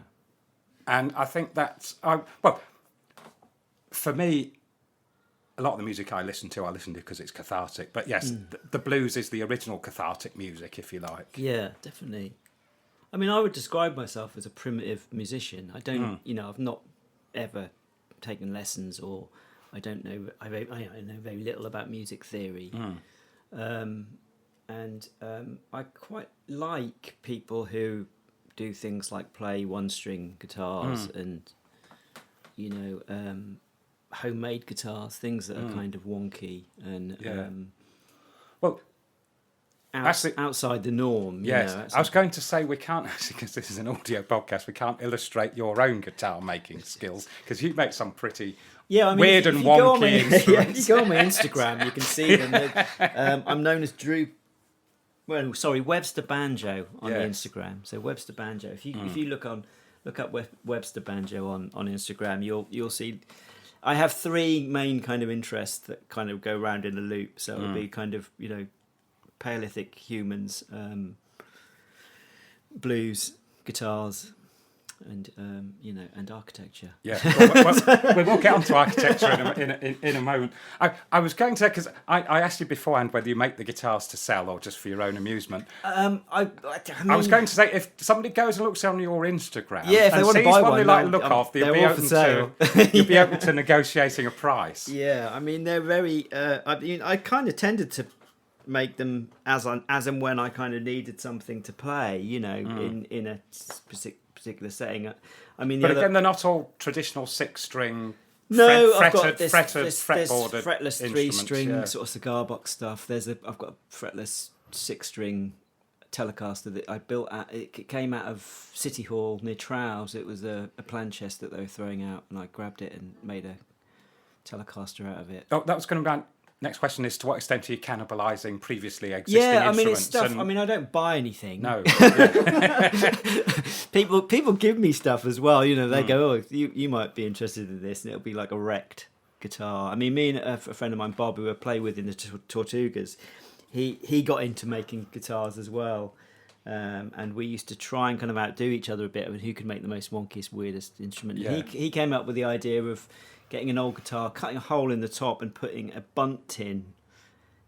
And I think that's... for me, a lot of the music I listen to because it's cathartic. But yes, the blues is the original cathartic music, if you like. Yeah, definitely. I mean, I would describe myself as a primitive musician. I don't, I've not ever taken lessons or... I don't know. I know very little about music theory, and I quite like people who do things like play one-string guitars and homemade guitars, things that are kind of wonky and outside the norm. Yes, I was going to say we can't actually, because this is an audio podcast, we can't illustrate your own guitar making skills because you make some pretty. Yeah, I mean, weird and wonky instruments. If you go on my Instagram, you can see them. I'm known as Webster Banjo on the Instagram. So Webster Banjo. If you look up Webster Banjo on Instagram, you'll see. I have 3 main kind of interests that kind of go round in a loop. So it'll be kind of Paleolithic humans, blues, guitars, and and architecture. Yeah, we will get onto architecture in a moment. I was going to say, because I asked you beforehand whether you make the guitars to sell or just for your own amusement. I mean, I was going to say, if somebody goes and looks on your Instagram if they and want to sees buy one one, they like the look of, they're all for sale. You'll be open to negotiating a price. Yeah, I mean, they're very. I kind of tended to make them as and when I kind of needed something to play, in a particular setting. I mean, but again, they're not all traditional 6-string. I've got this fretboarded fretless instruments, 3-string sort of cigar box stuff. I've got a fretless 6-string Telecaster that I built it came out of City Hall near Trowse. It was a plan chest that they were throwing out, and I grabbed it and made a Telecaster out of it. Oh, that was going to be my next question: is to what extent are you cannibalising previously existing instruments? Yeah, I mean, it's stuff. I mean, I don't buy anything. No. Yeah. People give me stuff as well. They go, "Oh, you might be interested in this," and it'll be like a wrecked guitar. I mean, me and a friend of mine, Bob, who I play with in the Tortugas, he got into making guitars as well, and we used to try and kind of outdo each other a bit of who could make the most wonkiest, weirdest instrument. Yeah. He came up with the idea of getting an old guitar, cutting a hole in the top, and putting a bunt tin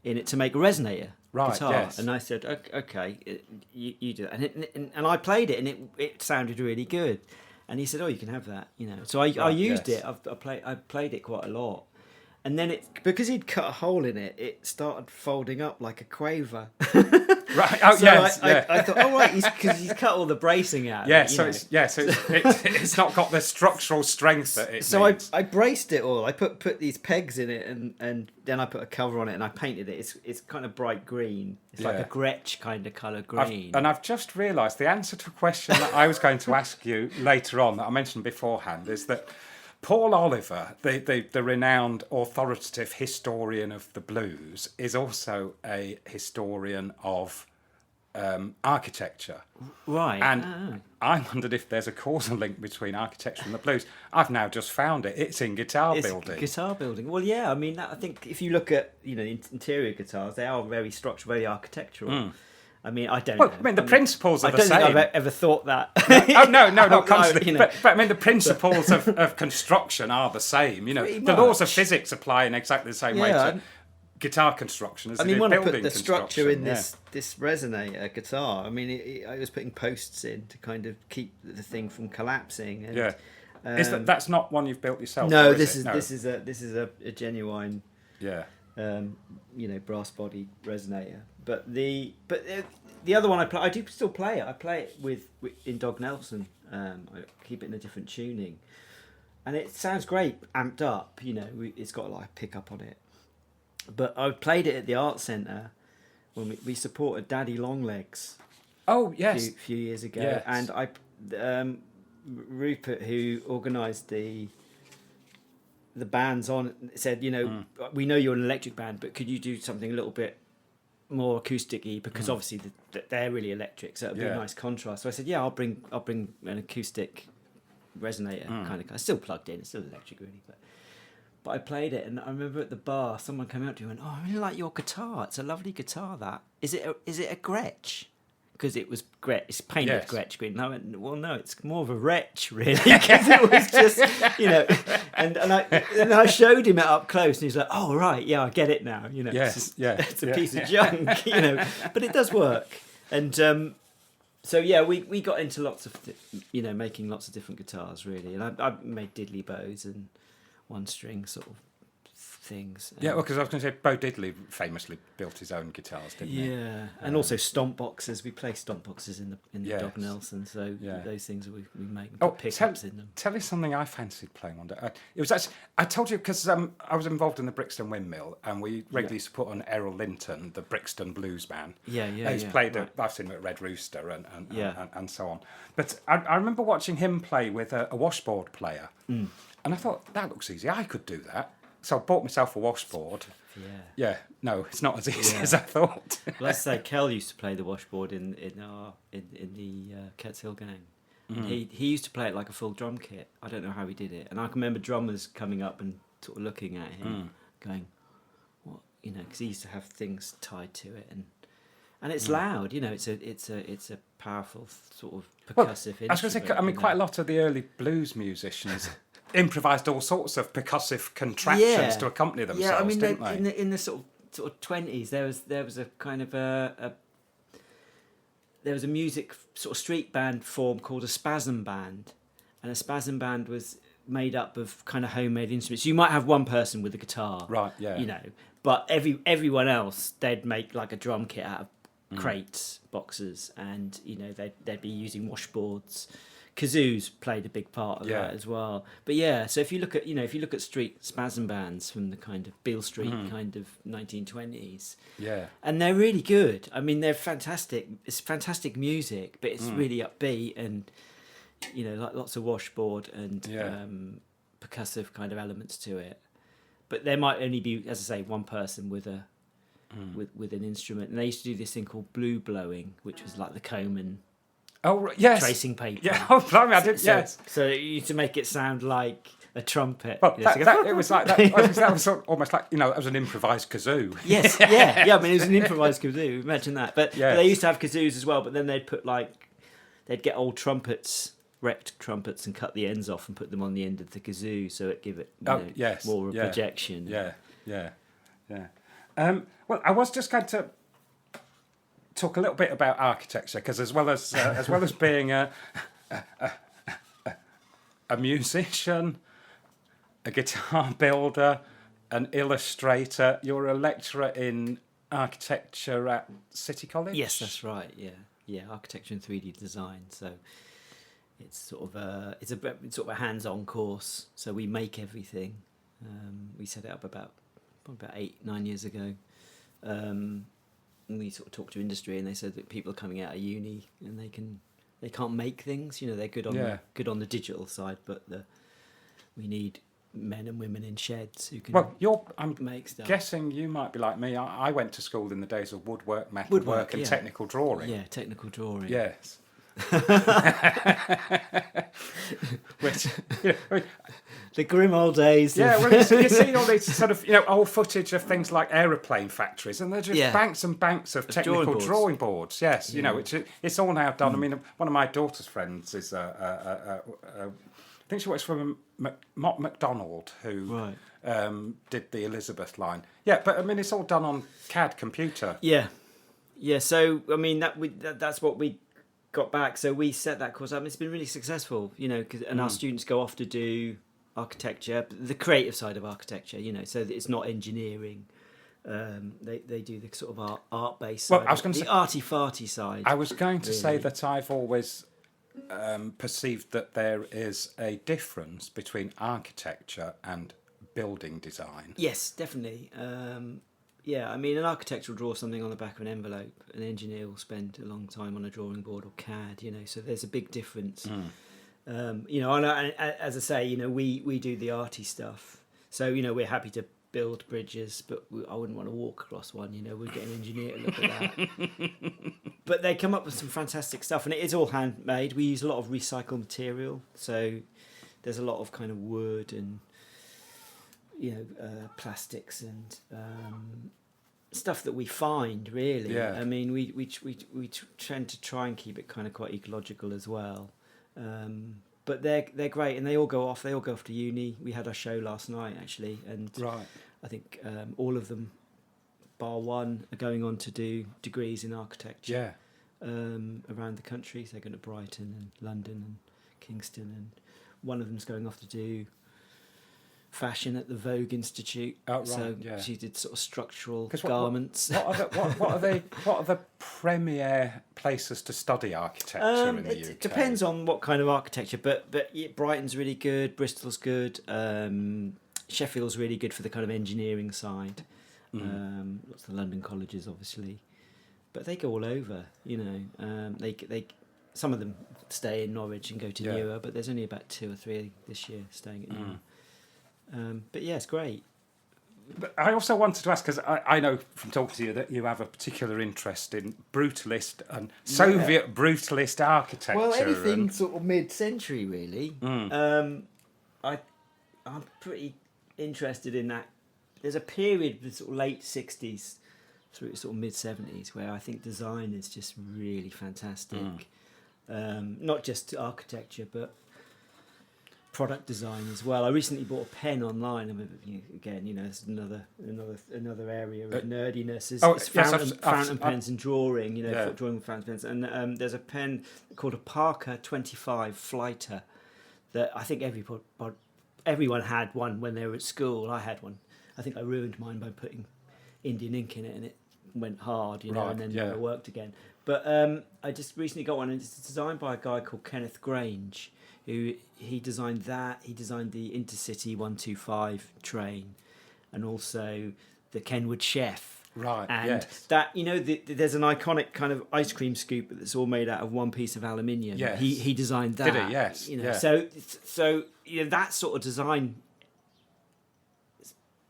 in it to make a resonator guitar. Yes. And I said, okay, you do that. And I played it, and it sounded really good. And he said, oh, you can have that, So I used it. I played it quite a lot. And then because he'd cut a hole in it, it started folding up like a quaver. Right. Oh, so yes. I thought, oh right, because he's cut all the bracing out. Yeah. It's not got the structural strength that it. So needs. I braced it all. I put these pegs in it, and then I put a cover on it, and I painted it. It's kind of bright green. It's like a Gretsch kind of colour green. I've just realised the answer to a question that I was going to ask you later on that I mentioned beforehand is that Paul Oliver, the renowned authoritative historian of the blues, is also a historian of architecture. Right. And I wondered if there's a causal link between architecture and the blues. I've now just found it. It's in guitar building. Guitar building. Well, yeah. I mean, I think if you look at interior guitars, they are very structural, very architectural. I mean, I don't know. I mean, the principles are the same. I don't think I've ever thought that. No, not constantly. But I mean, the principles of construction are the same. The laws of physics apply in exactly the same way to guitar construction as I mean, it when is I building put the structure in construction. this resonator guitar, I mean, I was putting posts in to kind of keep the thing from collapsing. And, that's not one you've built yourself? No, or this is a genuine, brass body resonator. But the other one I do still play it. I play it in Dog Nelson. I keep it in a different tuning, and it sounds great amped up. It's got like a pickup on it. But I played it at the art centre when we supported Daddy Longlegs. Oh yes, a few years ago, yes. And Rupert, who organised the bands on, said, we know you're an electric band, but could you do something a little bit more acoustic-y, because obviously they're really electric, so it'd be a nice contrast. So I said, yeah, I'll bring an acoustic resonator kind of. It's still plugged in, it's still electric really, but I played it, and I remember at the bar someone came up to me and went, oh, I really like your guitar. It's a lovely guitar. That is it a Gretsch? Because it was Gretsch. It's painted Gretsch green. And I went, well, no, it's more of a wretch, really, because it was just, And I showed him it up close, and he's like, oh right, yeah, I get it now. Yes, it's a piece of junk, but it does work. And so yeah, we got into lots of making lots of different guitars really, and I made diddly bows and one string sort of things. Yeah, well, because I was going to say Bo Diddley famously built his own guitars, didn't he? Yeah, and also stomp boxes. We play stomp boxes in the Dog Nelson, so those things we make pickups in them. Tell you something I fancied playing one day. It was actually, I told you because I was involved in the Brixton Windmill, and we regularly support on Errol Linton, the Brixton blues man. He's played. I've seen him at Red Rooster and so on. But I remember watching him play with a washboard player, and I thought that looks easy. I could do that. So I bought myself a washboard. Yeah. No, it's not as easy as I thought. Well, let's say Kel used to play the washboard in the Ketts Hill gang. He used to play it like a full drum kit. I don't know how he did it. And I can remember drummers coming up and sort of looking at him, going, "What?" Because he used to have things tied to it, and and it's loud. You know, it's a powerful sort of Well, percussive I was going to instrument. say, I mean, you quite a know. lot of the early blues musicians improvised all sorts of percussive contractions to accompany themselves, yeah. I mean, didn't they? in the sort of 20s, there was a kind of there was a music sort of street band form called a spasm band, and a spasm band was made up of kind of homemade instruments. You might have one person with a guitar, Right, yeah. you know, but everyone else, they'd make like a drum kit out of crates, boxes, and you know they'd be using washboards. Kazoos played a big part of that as well. But yeah, so if you look at street spasm bands from the kind of Beale Street kind of 1920s, Yeah. and they're really good. I mean, they're fantastic. It's fantastic music, but it's really upbeat and, you know, like lots of washboard and percussive kind of elements to it. But there might only be, as I say, one person with a with an instrument. And they used to do this thing called blue blowing, which was like the comb and Yes. tracing paper. Yeah. Oh, blimey, I did. Yes. So you used to make it sound like a trumpet. Well, You know, it was like that. That was almost like, you know, that was an improvised kazoo. Yes, yeah. I mean, it was an improvised kazoo. Imagine that. But Yes. they used to have kazoos as well. But then they'd get old trumpets, wrecked trumpets, and cut the ends off and put them on the end of the kazoo, so it give it more of a projection. Yeah. Well, I was just going to talk a little bit about architecture, because as well as being a musician, a guitar builder, an illustrator, you're a lecturer in architecture at City College? Yes, that's right. Yeah, architecture and 3D design. So it's sort of a hands-on course. So we make everything. We set it up probably about 8-9 years ago. And we sort of talked to industry, and they said that people are coming out of uni and they can't make things. You know, they're good on the digital side, but we need men and women in sheds who can I'm make stuff. guessing you might be like me. I went to school in the days of woodwork, metalwork, and technical drawing. Yeah, technical drawing. Yes. Which, you know, I mean, the grim old days. yeah, well, you see all these sort of, you know, old footage of things like aeroplane factories, and they're just banks and banks of technical drawing boards. Yes, you know, it's all now done. I mean, one of my daughter's friends is I think she works for Mott MacDonald, who did the Elizabeth line. Yeah, but I mean, it's all done on CAD computer. Yeah. So I mean, that's what we got back. So we set that course up. It's been really successful, you know, and our students go off to do architecture, the creative side of architecture, you know, so that it's not engineering. They do the sort of art-based side. Well, I was going to say the arty-farty side. I was going to say that I've always perceived that there is a difference between architecture and building design. Yes, definitely. I mean, an architect will draw something on the back of an envelope. An engineer will spend a long time on a drawing board or CAD, you know, so there's a big difference. You know, and as I say, you know, we do the arty stuff. So, you know, we're happy to build bridges, but I wouldn't want to walk across one, you know, we'd get an engineer to look at that. But they come up with some fantastic stuff, and it is all handmade. We use a lot of recycled material, so there's a lot of kind of wood and, you know, plastics and stuff that we find, really. Yeah. I mean, we tend to try and keep it kind of quite ecological as well. But they're great, and they all go off to uni. We had our show last night, actually, and I think all of them, bar one, are going on to do degrees in architecture around the country. So they're going to Brighton and London and Kingston, and one of them's going off to do fashion at the Vogue Institute. So she did sort of structural garments. What are the premier places to study architecture in the UK? It depends on what kind of architecture, but Brighton's really good, Bristol's good, Sheffield's really good for the kind of engineering side. Lots of the London colleges, obviously, but they go all over. You know, they some of them stay in Norwich and go to Newer, but there's only about 2 or 3 this year staying at Newer. But yeah, it's great. But I also wanted to ask, because I know from talking to you that you have a particular interest in brutalist and Soviet brutalist architecture. Well, anything sort of mid-century, really. I'm pretty interested in that. There's a period, the sort of late 60s, through sort of mid-70s, where I think design is just really fantastic. Not just architecture, but product design as well. I recently bought a pen online. I mean, again, it's another area of nerdiness. It's fountain pens and drawing. Drawing with fountain pens. And there's a pen called a Parker 25 Flighter that I think everyone had one when they were at school. I had one. I think I ruined mine by putting Indian ink in it, and it went hard, and then never worked again. But I just recently got one, and it's designed by a guy called Kenneth Grange, who he designed that. He designed the Intercity 125 train, and also the Kenwood Chef. Right. And that, there's an iconic kind of ice cream scoop that's all made out of one piece of aluminium. Yes. He designed that. Did he? Yes. So that sort of design,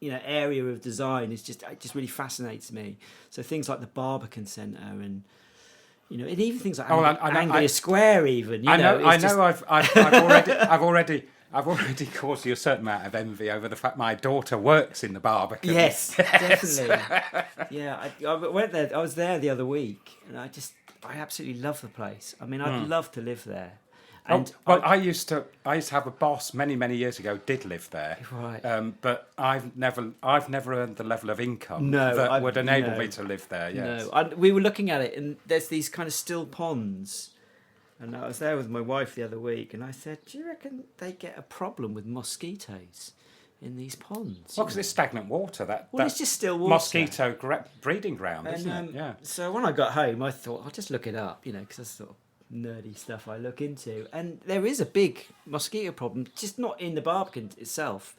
area of design is it just really fascinates me. So things like the Barbican Centre and and even things like Anglia Square, even. I know. I've already caused you a certain amount of envy over the fact my daughter works in the Barbican. Yes, definitely. Yeah, I went there. I was there the other week, and I absolutely love the place. I mean, I'd love to live there. And I used to have a boss many years ago. Did live there, right? But I've never earned the level of income that would enable me to live there. Yes. No, we were looking at it, and there's these kind of still ponds, and I was there with my wife the other week, and I said, "Do you reckon they get a problem with mosquitoes in these ponds?" Well, because it's stagnant water. It's just still water. Mosquito breeding ground, isn't it? Yeah. So when I got home, I thought I'll just look it up, because that's sort of nerdy stuff I look into, and there is a big mosquito problem, just not in the Barbican itself,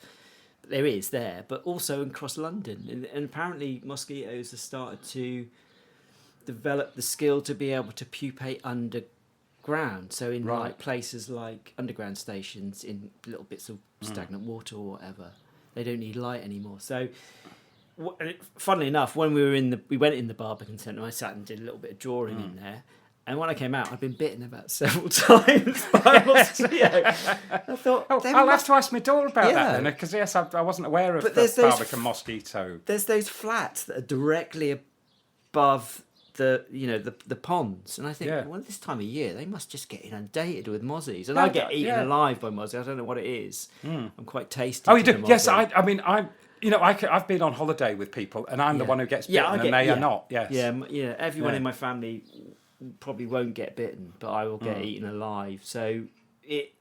but there is there, but also across London, and apparently mosquitoes have started to develop the skill to be able to pupate underground, so in like places like underground stations in little bits of stagnant water or whatever, they don't need light anymore. So funnily enough, when we went in the Barbican Centre, I sat and did a little bit of drawing in there. And when I came out, I'd been bitten about several times by a mosquito. I thought, I'll have to ask my daughter about that then, because I wasn't aware of the Barbican mosquito. There's those flats that are directly above the ponds, and I think, well, this time of year they must just get inundated with mozzies, and I get eaten alive by mozzies. I don't know what it is. I'm quite tasty. Oh, you do? Yes, I mean, I've been on holiday with people, and I'm the one who gets bitten, and they are not. Yes. Yeah. Everyone in my family probably won't get bitten, but I will get eaten alive. So it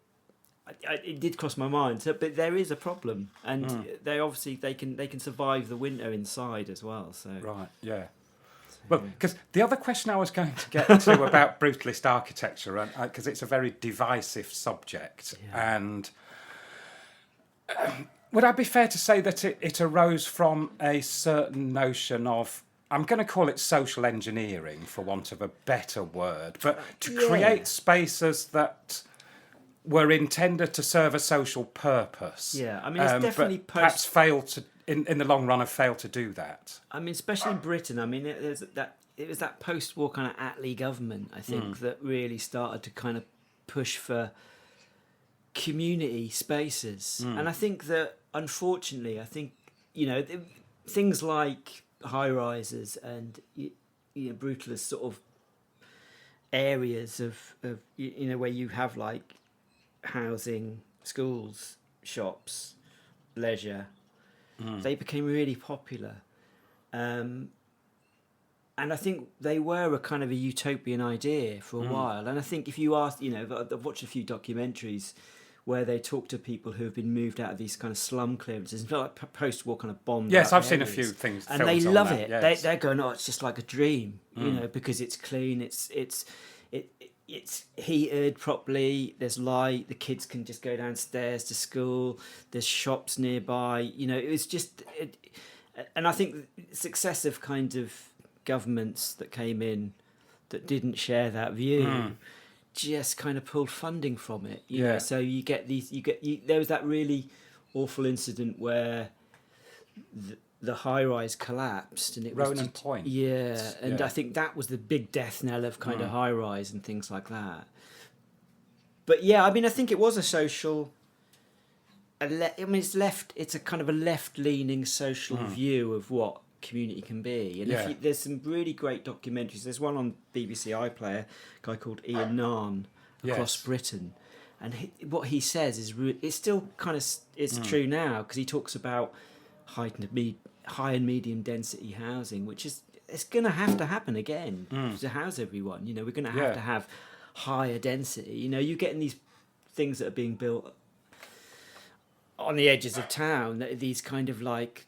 did cross my mind. So, but there is a problem, and they can survive the winter inside as well. So right, yeah. Well, because the other question I was going to get to about brutalist architecture, because it's a very divisive subject, and would I be fair to say that it arose from a certain notion of, I'm going to call it social engineering, for want of a better word, but to create spaces that were intended to serve a social purpose. Yeah, I mean, it's definitely perhaps failed to, in the long run, have failed to do that. I mean, especially in Britain. I mean, it was that post-war kind of Attlee government, I think, that really started to kind of push for community spaces, and I think that, unfortunately, things like high rises and brutalist sort of areas of where you have like housing, schools, shops, leisure, they became really popular, and I think they were a kind of a utopian idea for a while. And I think if you ask, I've watched a few documentaries where they talk to people who have been moved out of these kind of slum clearances, like post-war kind of bombed. Yes, I've seen a few things, and they love it. Yes. They're going, it's just like a dream, because it's clean, it's heated properly. There's light. The kids can just go downstairs to school. There's shops nearby. It was just, and I think successive kind of governments that came in that didn't share that view. Just kind of pulled funding from it, you know. So you get there was that really awful incident where the high rise collapsed, and it was Ronan Point. I think that was the big death knell of kind of high rise and things like that. But I mean, I think it was a social. It's a kind of a left leaning social view of what community can be. And Yeah. there's some really great documentaries. There's one on BBC iPlayer, a guy called Ian Narn, Across Yes. Britain. And what he says is it's still kind of it's true now, because he talks about high and medium density housing, which is it's going to have to happen again to house everyone. You know, we're going to have to have higher density. You know, you're getting these things that are being built on the edges of town, that are these kind of like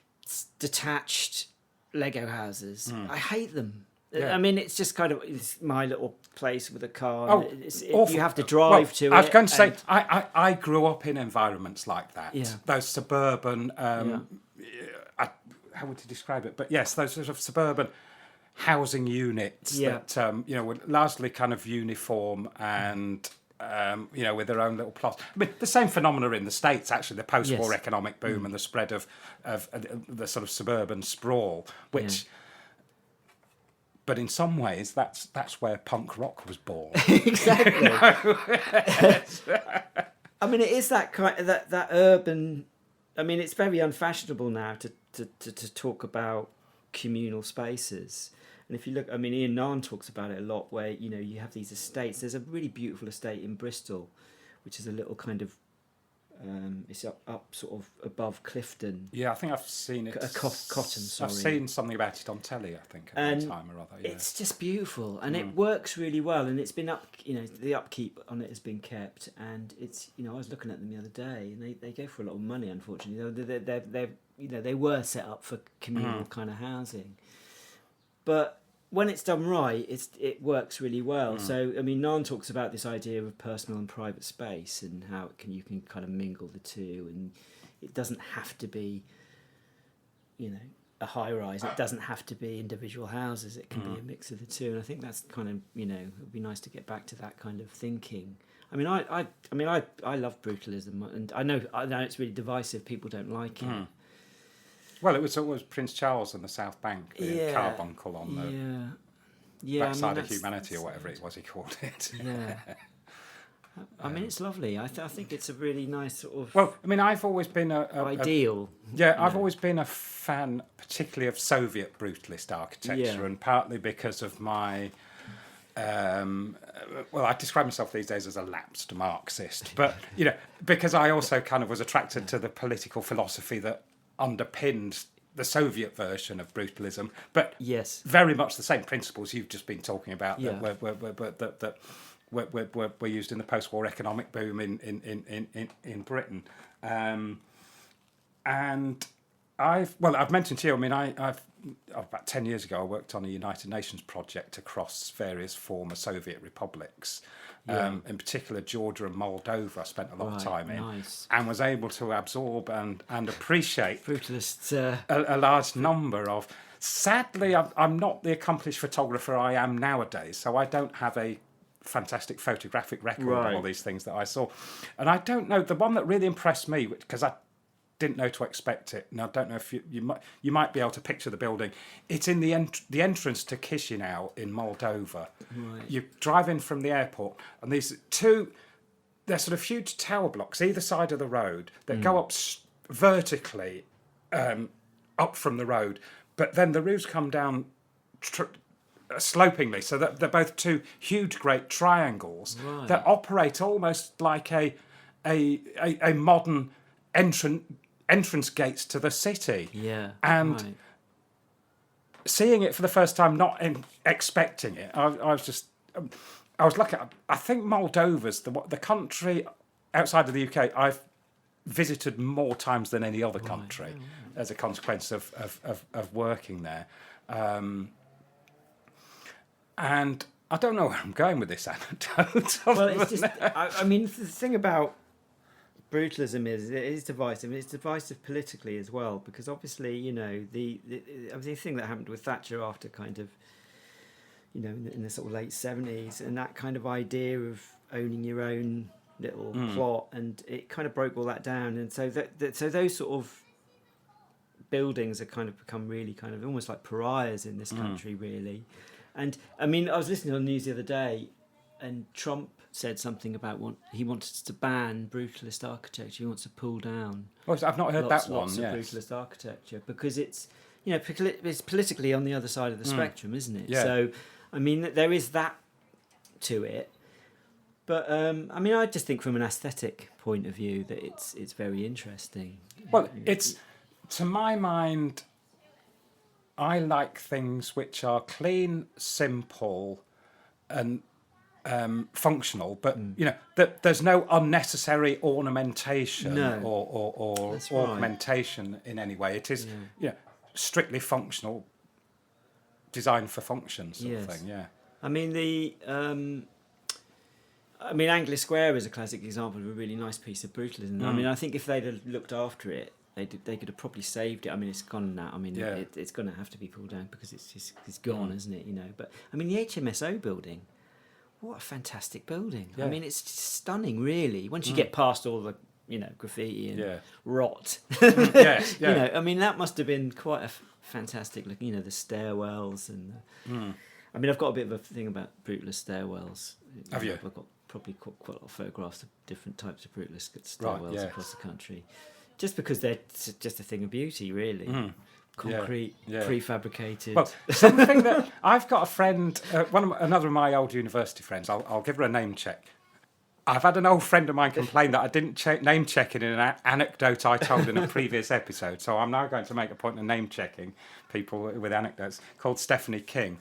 detached Lego houses. I hate them. Yeah. I mean, it's just kind of it's my little place with a car. Oh, awful. You have to drive to it. I was going to say, I grew up in environments like that. Yeah. Those suburban, how would you describe it? But yes, those sort of suburban housing units that, were largely kind of uniform and, with their own little plots. I mean, the same phenomena in the States, actually, the post-war economic boom and the spread of the sort of suburban sprawl, which... But in some ways, that's where punk rock was born. Exactly. I mean, it is that kind of that urban. I mean, it's very unfashionable now to talk about communal spaces. And if you look, I mean, Ian Narn talks about it a lot, where you have these estates. There's a really beautiful estate in Bristol, which is a little kind of. It's up sort of above Clifton. Yeah, I think I've seen it. Cotton, sorry. I've seen something about it on telly, I think, at one time or other. Yeah. It's just beautiful, and it works really well, and it's been the upkeep on it has been kept, and it's, I was looking at them the other day, and they go for a lot of money, unfortunately. They were set up for communal kind of housing, but when it's done right, it works really well. So, I mean, Narn talks about this idea of personal and private space and how you can kind of mingle the two, and it doesn't have to be, a high rise. It doesn't have to be individual houses. It can be a mix of the two, and I think that's kind of it'd be nice to get back to that kind of thinking. I mean, I love brutalism, and I know it's really divisive. People don't like it. Well, it was always Prince Charles and the South Bank, the carbuncle on the backside of humanity, or whatever it was he called it. Yeah. I mean, it's lovely. I think it's a really nice sort of. Well, I mean, I've always been ideal. I've always been a fan, particularly of Soviet brutalist architecture, and partly because of my. I describe myself these days as a lapsed Marxist, but because I also kind of was attracted to the political philosophy that underpinned the Soviet version of brutalism, but very much the same principles you've just been talking about that were used in the post-war economic boom in Britain. And I've mentioned to you, I mean, I've about 10 years ago, I worked on a United Nations project across various former Soviet republics. In particular, Georgia and Moldova, I spent a lot of time in, and was able to absorb and appreciate brutalists a large number of. Sadly, I'm not the accomplished photographer I am nowadays, so I don't have a fantastic photographic record of all these things that I saw. And I don't know, the one that really impressed me, because I didn't know to expect it, and I don't know if you might be able to picture the building. It's in the entrance to Chisinau in Moldova. Right. You drive in from the airport, and these they're sort of huge tower blocks either side of the road that go up vertically up from the road, but then the roofs come down slopingly, so that they're both two huge great triangles that operate almost like a modern entrance gates to the city. And seeing it for the first time, not expecting it, I was lucky. I think Moldova's the country outside of the UK I've visited more times than any other country as a consequence of working there. And I don't know where I'm going with this anecdote. Well, it's just, I mean, the thing about brutalism is it is divisive. It's divisive politically as well, because obviously, the thing that happened with Thatcher after kind of, in the sort of late 70s, and that kind of idea of owning your own little plot, and it kind of broke all that down. And so so those sort of buildings have kind of become really kind of almost like pariahs in this country, really. And I mean, I was listening on the news the other day, and Trump said something about he wants to ban brutalist architecture. He wants to pull down. I've not heard that one. Lots of brutalist architecture, because it's, you know, it's politically on the other side of the spectrum, isn't it? Yeah. So, I mean, there is that to it. But I mean, I just think from an aesthetic point of view that it's very interesting. Well, it's, to my mind, I like things which are clean, simple, and functional, but you know, there's no unnecessary ornamentation or That's right. augmentation in any way. It is, you know, strictly functional, designed for function sort of thing. Yeah. I mean Anglia Square is a classic example of a really nice piece of brutalism. I mean, I think if they'd have looked after it, they could have probably saved it. I mean, it's gone now. I mean, it's going to have to be pulled down because it's gone, isn't it? You know. But I mean, the HMSO building, what a fantastic building! Yeah. I mean, it's just stunning, really. Once you get past all the graffiti and rot, Yes. Yeah. you know, I mean, that must have been quite a fantastic look. You know, the stairwells and. I mean, I've got a bit of a thing about brutalist stairwells. Have you? I've got probably quite a lot of photographs of different types of brutalist stairwells across the country, just because they're just a thing of beauty, really. Concrete, prefabricated. Well, something that I've got a friend, another of my old university friends. I'll give her a name check. I've had an old friend of mine complain that I didn't name check it in an anecdote I told in a previous episode. So I'm now going to make a point of name checking people with anecdotes. Called Stephanie King,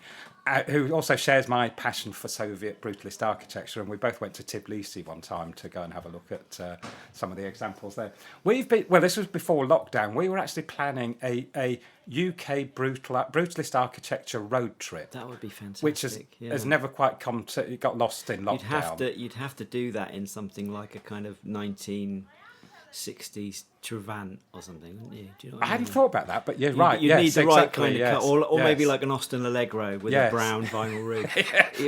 who also shares my passion for Soviet brutalist architecture, and we both went to Tbilisi one time to go and have a look at some of the examples there. This was before lockdown. We were actually planning a UK brutalist architecture road trip. That would be fantastic. Which has never quite come to. It got lost in lockdown. You'd have to do that in something like a kind of 1960s Trevant or something, wouldn't you? Do you know what I hadn't thought about that, but you're right. You'd need the right kind of cut, or yes. maybe like an Austin Allegro with a brown vinyl roof. Yes.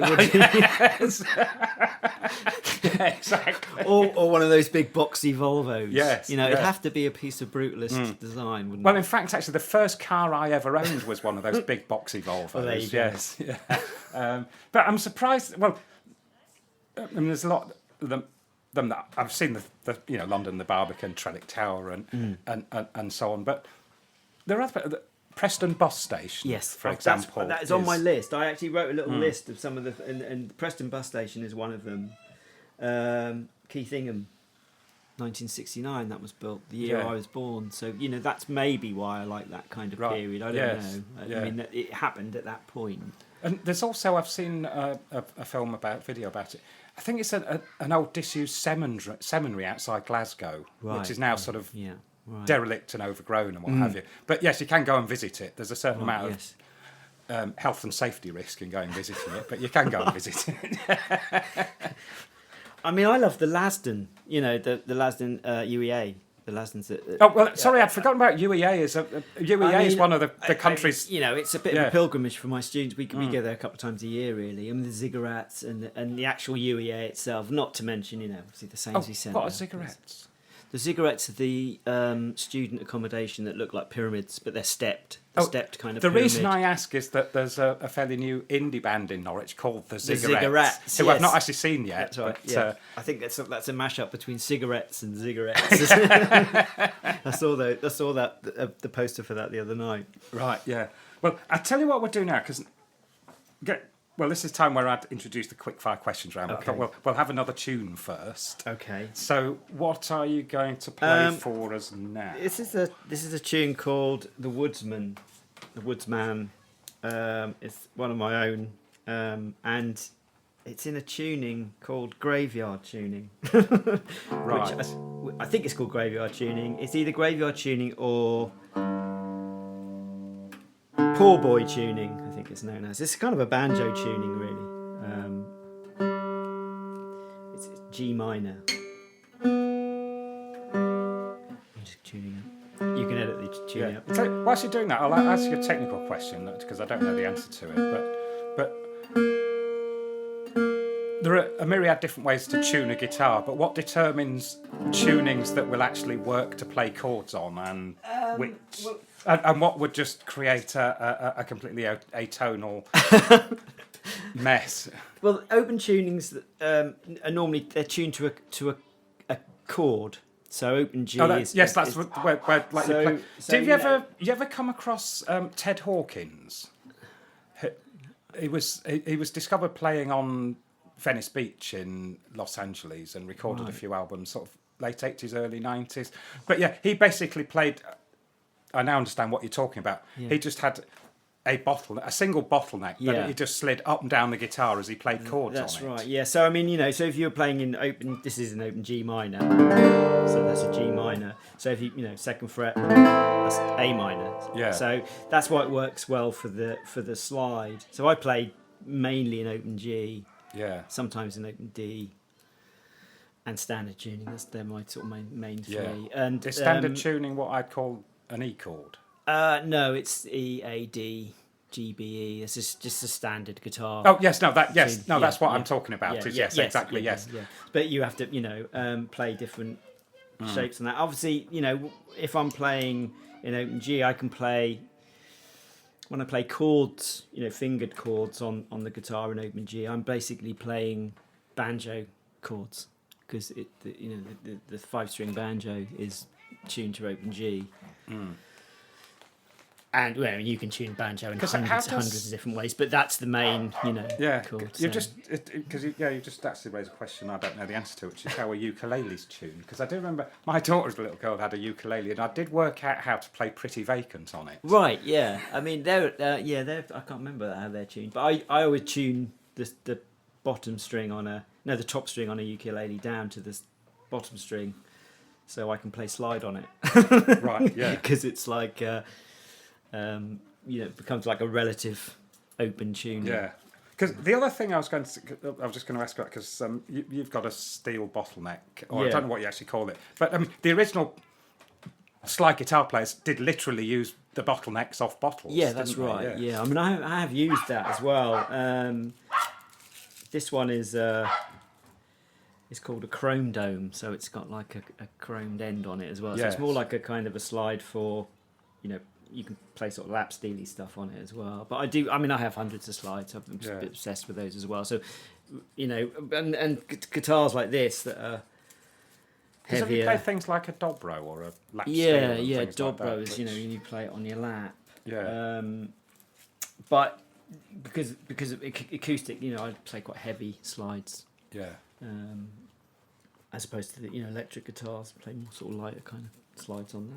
Yeah, exactly. Or one of those big boxy Volvos. Yes. You know, it'd have to be a piece of brutalist design, wouldn't Well, it? in fact, actually, the first car I ever owned was one of those big boxy Volvos. Well, there you go. Yes. Yeah. But I'm surprised. Well, I mean, there's a lot of them that I've seen the London, the Barbican, Trellick Tower, and so on. But there are other. Preston Bus Station, Yes, for example. That is on my list. I actually wrote a little list of some of the, and Preston Bus Station is one of them. Keith Ingham, 1969, that was built the year I was born. So, you know, that's maybe why I like that kind of period. I don't know. I mean, it happened at that point. And there's also, I've seen a video about it. I think it's an old disused seminary outside Glasgow, which is now sort of derelict and overgrown and what have you. But yes, you can go and visit it. There's a certain amount of health and safety risk in going visiting it, but you can go and visit it. I mean, I love the Lasden, you know, the Lasden UEA. The Lasdens sorry, I'd forgotten about UEA. UEA is one of the countries. You know, it's a bit of a pilgrimage for my students. We go there a couple of times a year, really. I mean, the ziggurats and the actual UEA itself, not to mention, you know, obviously the Sainsbury's Centre. What are ziggurats? The ziggurats are the student accommodation that look like pyramids, but they're stepped. Stepped kind of The pyramid. reason I ask is that there's a fairly new indie band in Norwich called the Ziggurats, Ziggurats, who I've not actually seen yet. That's right. But, I think that's a mashup between cigarettes and ziggurats. I saw that the poster for that the other night. Right. Yeah. Well, I'll tell you what we'll do now, because this is time where I'd introduce the quickfire questions round. Okay. But we'll have another tune first. Okay. So, what are you going to play for us now? This is a tune called The Woodsman. The Woodsman. It's one of my own, and it's in a tuning called Graveyard Tuning. Right. Which I think it's called Graveyard Tuning. It's either Graveyard Tuning or Poor Boy Tuning, I think it's known as. It's kind of a banjo tuning, really. It's G minor. I'm just tuning up. You can edit the tuning up. So, whilst you're doing that, I'll ask you a technical question, because I don't know the answer to it. But there are a myriad different ways to tune a guitar. But what determines tunings that will actually work to play chords on, and which? And what would just create a completely atonal mess? Well, open tunings are normally they're tuned to a chord. So open G Oh, is yes, that's where like so- you play. so, Did you know- you ever come across Ted Hawkins? He was discovered playing on Venice Beach in Los Angeles and recorded a few albums, sort of late 80s, early 90s. But yeah, he basically played. I now understand what you're talking about. Yeah. He just had a single bottleneck, but Yeah. he just slid up and down the guitar as he played chords That's on it. right. Yeah. So I mean, so if you're playing in open, this is an open G minor. So that's a G minor. So if you second fret, that's A minor. Yeah. So that's why it works well for the slide. So I play mainly in open G, Yeah. sometimes in open D, and standard tuning. They're my sort of main three. Yeah. And Is standard tuning what I'd call an E chord? no, it's E A D G B E. It's just a standard guitar. Oh yes, that's what Yeah, I'm talking about. Yes, exactly. Yes. Yeah. But you have to, play different shapes on that. Obviously, if I'm playing in open G, I can play when I play chords, fingered chords on the guitar in open G. I'm basically playing banjo chords because the 5-string banjo is tuned to open G. And you can tune banjo in hundreds of different ways, but that's the main, chord. You just actually raised a question I don't know the answer to, which is how a ukulele's tuned. Because I do remember my daughter's little girl had a ukulele, and I did work out how to play Pretty Vacant on it. Right, yeah. I mean, they're I can't remember how they're tuned, but I always tune the bottom string the top string on a ukulele down to the bottom string, so I can play slide on it. Right, yeah. Because it's like. It becomes like a relative open tune. Yeah, because the other thing I was just going to ask about, because you've got a steel bottleneck, or I don't know what you actually call it, but the original slide guitar players did literally use the bottlenecks off bottles. Yeah, that's didn't they? right. Yeah, I mean, I have used that as well. This one is it's called a chrome dome, so it's got like a chromed end on it as well. So Yes. it's more like a kind of a slide for, you can play sort of lap steely stuff on it as well. But I have hundreds of slides. I'm just a bit obsessed with those as well. So, and guitars like this that are Have heavier. you play things like a dobro or a lap steel Yeah, and yeah, things like that, dobro is, which- you play it on your lap. Yeah. But because of acoustic, I play quite heavy slides. Yeah. As opposed to the electric guitars, play more sort of lighter kind of slides on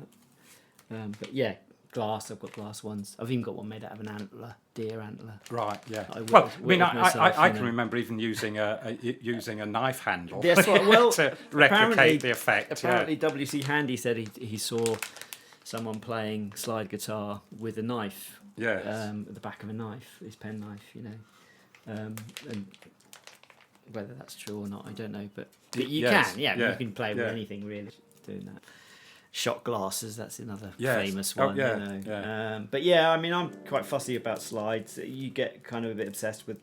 that. But yeah, glass. I've got glass ones. I've even got one made out of an antler, deer antler. Right. Yeah. I Well, I mean, whittled myself, I can remember even using a knife handle That's what, well, to replicate the effect. Apparently, W.C. Handy said he saw someone playing slide guitar with a knife. Yes. At the back of a knife, his pen knife, and whether that's true or not, I don't know. But you Yes, can, yeah, you can play with yeah. anything really. Doing that. Shot glasses, that's another Yes. famous Oh, one. yeah, yeah. But yeah, I mean, I'm quite fussy about slides. You get kind of a bit obsessed with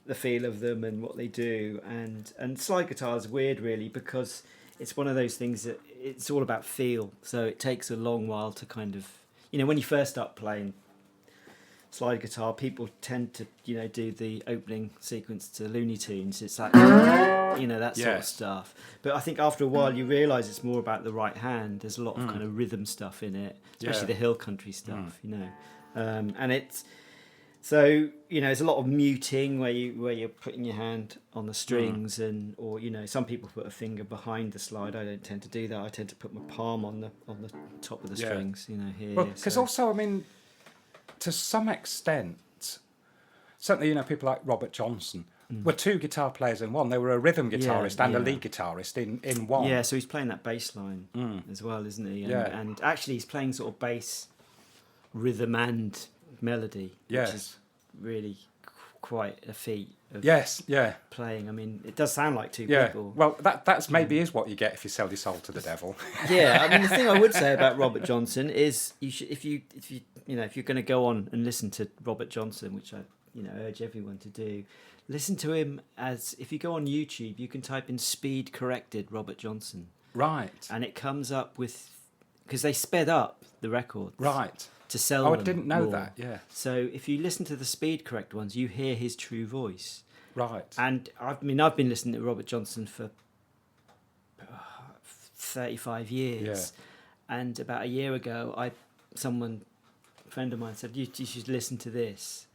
the feel of them and what they do, and slide guitar is weird, really, because it's one of those things that it's all about feel. So it takes a long while to kind of, when you first start playing slide guitar, people tend to, do the opening sequence to Looney Tunes. It's like, that sort of Yes. stuff. But I think after a while you realise it's more about the right hand. There's a lot of kind of rhythm stuff in it, especially Yeah. the hill country stuff, and it's so there's a lot of muting where you're putting your hand on the strings or some people put a finger behind the slide. I don't tend to do that. I tend to put my palm on the top of the Yeah. strings, here. Well, because also, I mean, to some extent, certainly, people like Robert Johnson were two guitar players in one. They were a rhythm guitarist and a yeah. lead guitarist in one. Yeah, so he's playing that bass line as well, isn't he? And actually he's playing sort of bass, rhythm and melody, Yes. which is really quite a feat of Yes, yeah. playing. I mean, it does sound like two Yeah. people. Well, that's maybe is what you get if you sell your soul to the devil. Yeah, I mean, the thing I would say about Robert Johnson is you should, if you're going to go on and listen to Robert Johnson, which I urge everyone to do, listen to him as if you go on YouTube, you can type in speed corrected Robert Johnson, Right. and it comes up with, because they sped up the records Right. to sell Oh, I them didn't know more. that. Yeah. So if you listen to the speed correct ones, you hear his true voice. Right. And I've been listening to Robert Johnson for 35 years. And about a year ago, a friend of mine said, you should listen to this.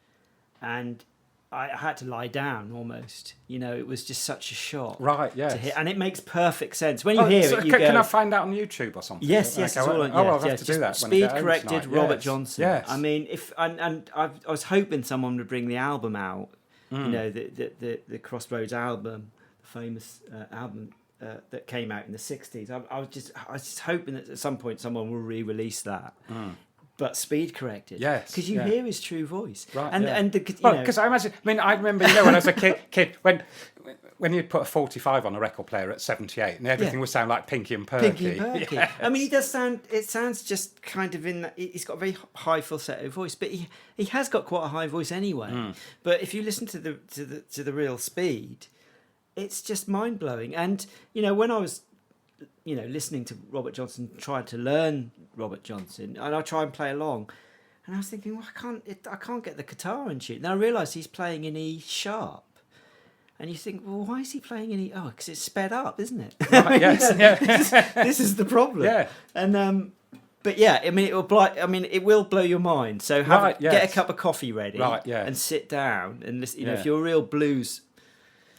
And I had to lie down almost. It was just such a shock. Right, yes. To hear. And it makes perfect sense. When you hear it, you go... Can I find that on YouTube or something? Yes, it's all on... I'll have to do that when I get home Speed-corrected tonight. Robert Johnson. Yes. I mean, I was hoping someone would bring the album out, the Crossroads album, the famous album that came out in the 60s. I was just hoping that at some point someone will re-release that. But speed corrected, because you hear his true voice, right? And because I imagine. I mean, I remember when I was a kid when you'd put a 45 on a record player at 78, and everything would sound like Pinky and Perky. Pinky and Perky. Yes. I mean, he does sound. It sounds just kind of in that. He's got a very high falsetto voice, but he has got quite a high voice anyway. But if you listen to the real Speed, it's just mind blowing. And when I was listening to Robert Johnson, tried to learn Robert Johnson, and I try and play along, and I was thinking, well, I can't get the guitar in tune. Then I realised he's playing in E sharp, and you think, well, why is he playing in E? Oh, because it's sped up, isn't it? Right, yes, this is the problem. Yeah, and but yeah, I mean, it will blow your mind. So get a cup of coffee ready, and sit down and listen. If you're a real blues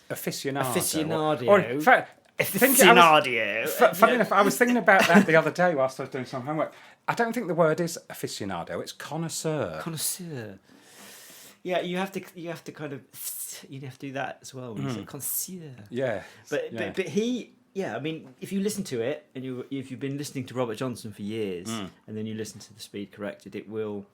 aficionado, or in fact. Funny enough, I was thinking about that the other day whilst I was doing some homework. I don't think the word is aficionado; it's connoisseur. Connoisseur. Yeah, you have to kind of do that as well when you say connoisseur. Yeah, but he. Yeah, I mean, if you listen to it and if you've been listening to Robert Johnson for years and then you listen to the Speed corrected, it will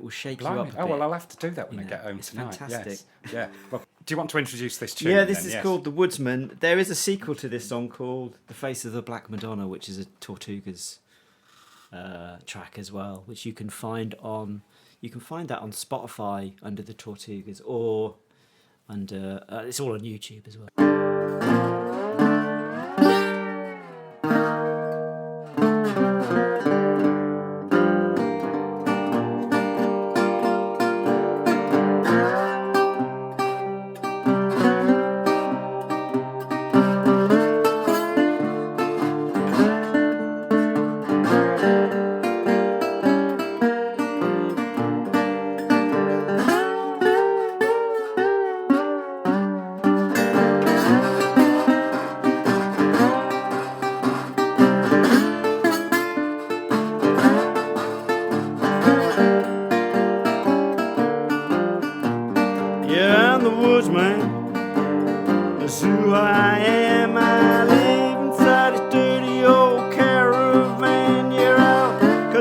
shake you up a bit. Oh, well, I'll have to do that when I get home tonight. Fantastic. Yes. Yeah. Well, do you want to introduce this tune? Yeah, this is called The Woodsman. There is a sequel to this song called The Face of the Black Madonna, which is a Tortugas track as well, which you can find that on Spotify under the Tortugas, or under it's all on YouTube as well.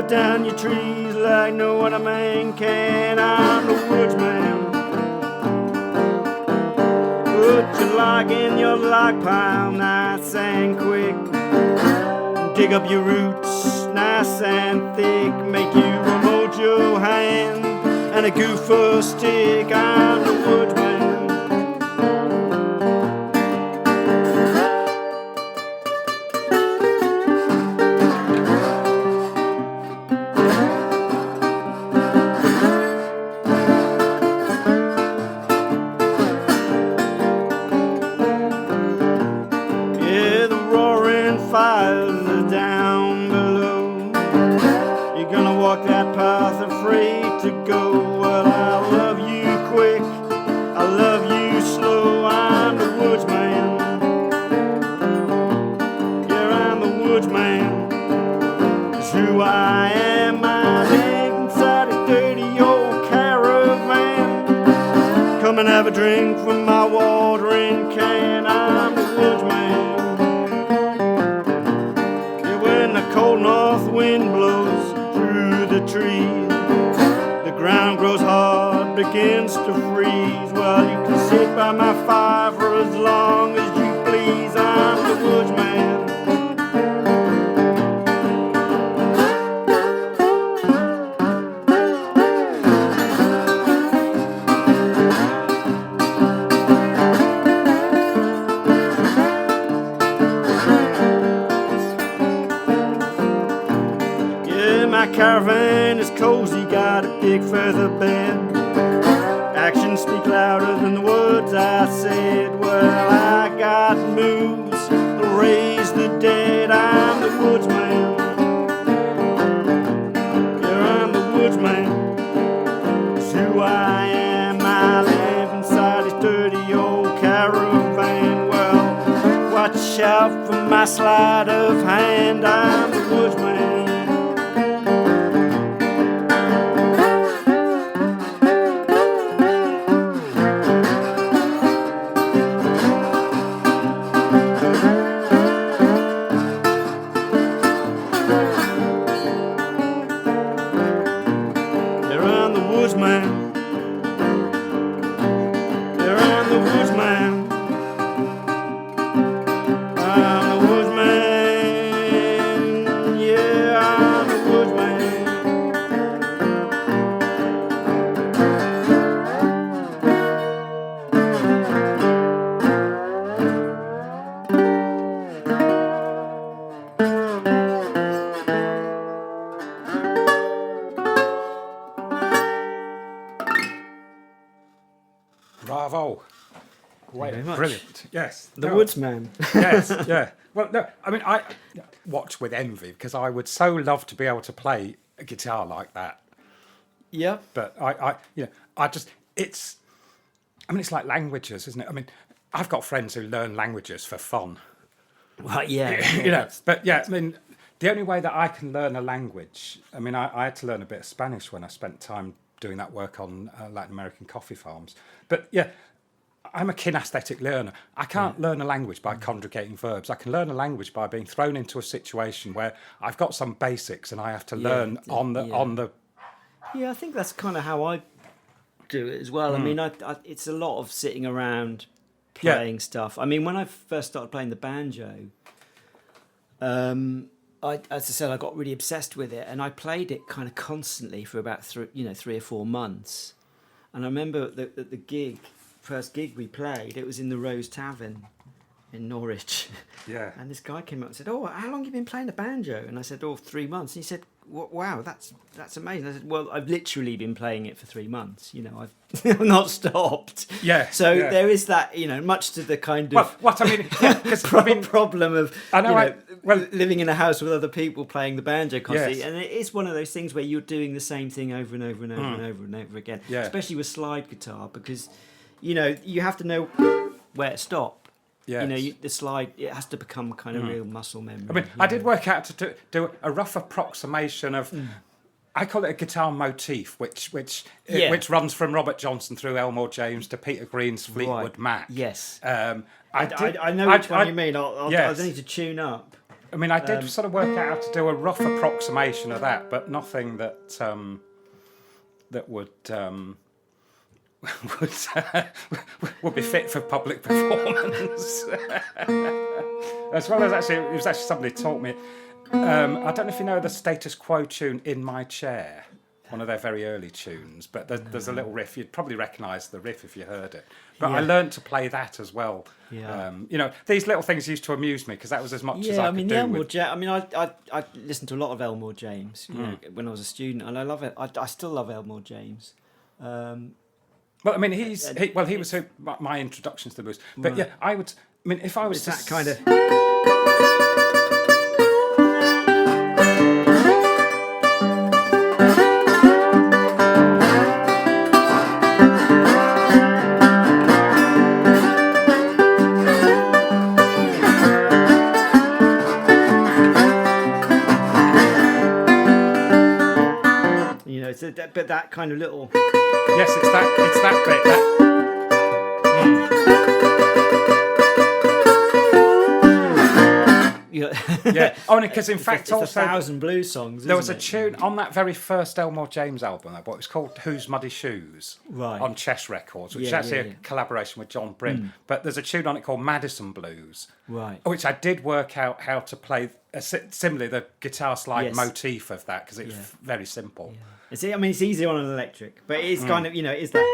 Down your trees like no other man can. I'm the woodsman. Put your log in your log pile nice and quick. Dig up your roots nice and thick. Make you a mojo hand and a goofer stick. I'm the woodsman. Down below, you're gonna walk that path afraid to go. Well, I love you quick, I love you slow. I'm the woodsman. Yeah, I'm the woodsman. It's who I am. I live inside a dirty old caravan. Come and have a drink from my watering can. I'm the woodsman. Cold north wind blows through the trees. The ground grows hard, begins to freeze. Well, you can sit by my fire for as long as you please. I'm the woodsman. My caravan is cozy, got a big feather bed. Actions speak louder than the words I said. Well, I got moves to raise the dead. dead. I'm the woodsman. Yeah, I'm the woodsman. It's who I am. I live inside this dirty old caravan. Well, watch out for my sleight of hand. I'm the woodsman. Bravo. Brilliant. Yes. The woodsman. Yes, yeah. Well, no, I mean, I watch with envy because I would so love to be able to play a guitar like that. Yeah. But it's like languages, isn't it? I mean, I've got friends who learn languages for fun. Well, yeah. But yeah, I mean, the only way that I can learn a language, I mean, I had to learn a bit of Spanish when I spent time doing that work on Latin American coffee farms. But yeah, I'm a kinesthetic learner. I can't learn a language by conjugating verbs. I can learn a language by being thrown into a situation where I've got some basics and I have to learn on the. Yeah, I think that's kind of how I do it as well. I mean, I it's a lot of sitting around playing stuff. I mean, when I first started playing the banjo, as I said, I got really obsessed with it, and I played it kind of constantly for about 3 or 4 months. And I remember the first gig we played, it was in the Rose Tavern in Norwich. Yeah. And this guy came up and said, "Oh, how long have you been playing the banjo?" And I said, "Oh, 3 months." And he said, "Wow, that's amazing." I said, "Well, I've literally been playing it for 3 months. You know, I've not stopped." Yeah. So there is that, you know, much to the kind of problem of living in a house with other people playing the banjo constantly, and it is one of those things where you're doing the same thing over and over and over and over and over again. Yeah. Especially with slide guitar, because you have to know where to stop. Yes. You know, the slide, it has to become kind of real muscle memory. I mean, I did work out to do a rough approximation of, I call it a guitar motif, which runs from Robert Johnson through Elmore James to Peter Green's Fleetwood Mac. Yes. I know which one you mean. I'll need to tune up. I mean, I did sort of work out how to do a rough approximation of that, but nothing that would would be fit for public performance. As well as it was actually somebody taught me. I don't know if you know the Status Quo tune "In My Chair," one of their very early tunes, but there's a little riff. You'd probably recognise the riff if you heard it. But I learned to play that as well. Yeah. These little things used to amuse me because that was as much as I could do. I listened to a lot of Elmore James when I was a student, and I love it. I still love Elmore James. Well, I mean, he was my introduction to the blues. But yeah, if I was that kind of. But that kind of little. Yes, it's that bit. Yeah. Oh, because in fact, it's 1,000 blues songs. There was a tune on that very first Elmore James album. It was called "Whose Muddy Shoes" on Chess Records, which is actually a collaboration with John Brim. But there's a tune on it called "Madison Blues," which I did work out how to play. Similarly, the guitar slide motif of that because it's very simple. Yeah. It's easier on an electric, but it's kind of, it is that.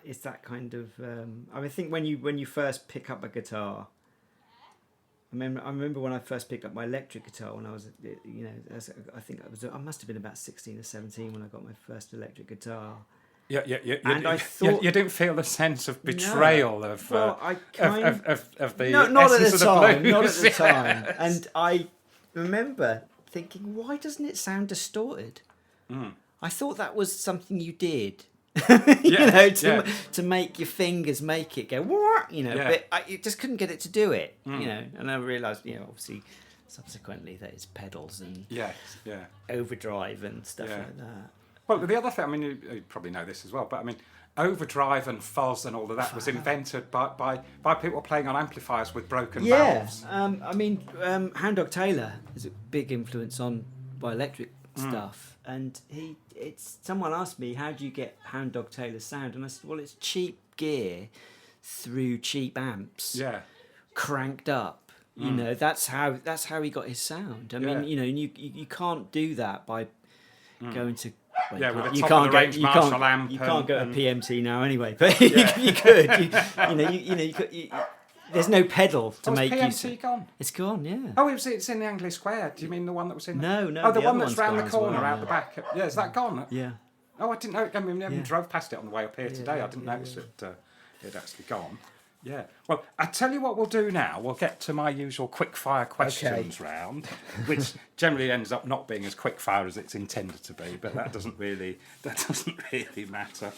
It's that kind of. I think when you first pick up a guitar. I remember when I first picked up my electric guitar when I was, I must have been about 16 or 17 when I got my first electric guitar, And I thought you didn't feel the sense of betrayal of I kind of the not at essence the of the time, not at blues. the time. And I remember thinking, why doesn't it sound distorted? I thought that was something you did. To make your fingers make it go, but I just couldn't get it to do it, and I realised, obviously subsequently that it's pedals and overdrive and stuff like that. Well, the other thing, I mean, you probably know this as well, but I mean, overdrive and fuzz and all of that was invented by people playing on amplifiers with broken valves. Hound Dog Taylor is a big influence by electric stuff, and someone asked me, how do you get Hound Dog Taylor's sound? And I said, well, it's cheap gear through cheap amps, cranked up. That's how he got his sound. I mean, you can't do that by going to. Well, with a top of the range Marshall amp. You can't go to PMT now anyway, but you could. There's no pedal to make PMT you. Gone? It's gone, yeah. Oh, it's in the Angley Square. Do you mean the one that was in? No. Oh, the the one other that's one's round the gone as corner, well, out the back. Yeah, is that gone? Yeah. Oh, I didn't know. I mean, we drove past it on the way up here today. yeah, I didn't notice it had actually gone. Yeah. Well, I tell you what we'll do now. We'll get to my usual quick-fire questions round, which generally ends up not being as quick-fire as it's intended to be, but that doesn't really matter,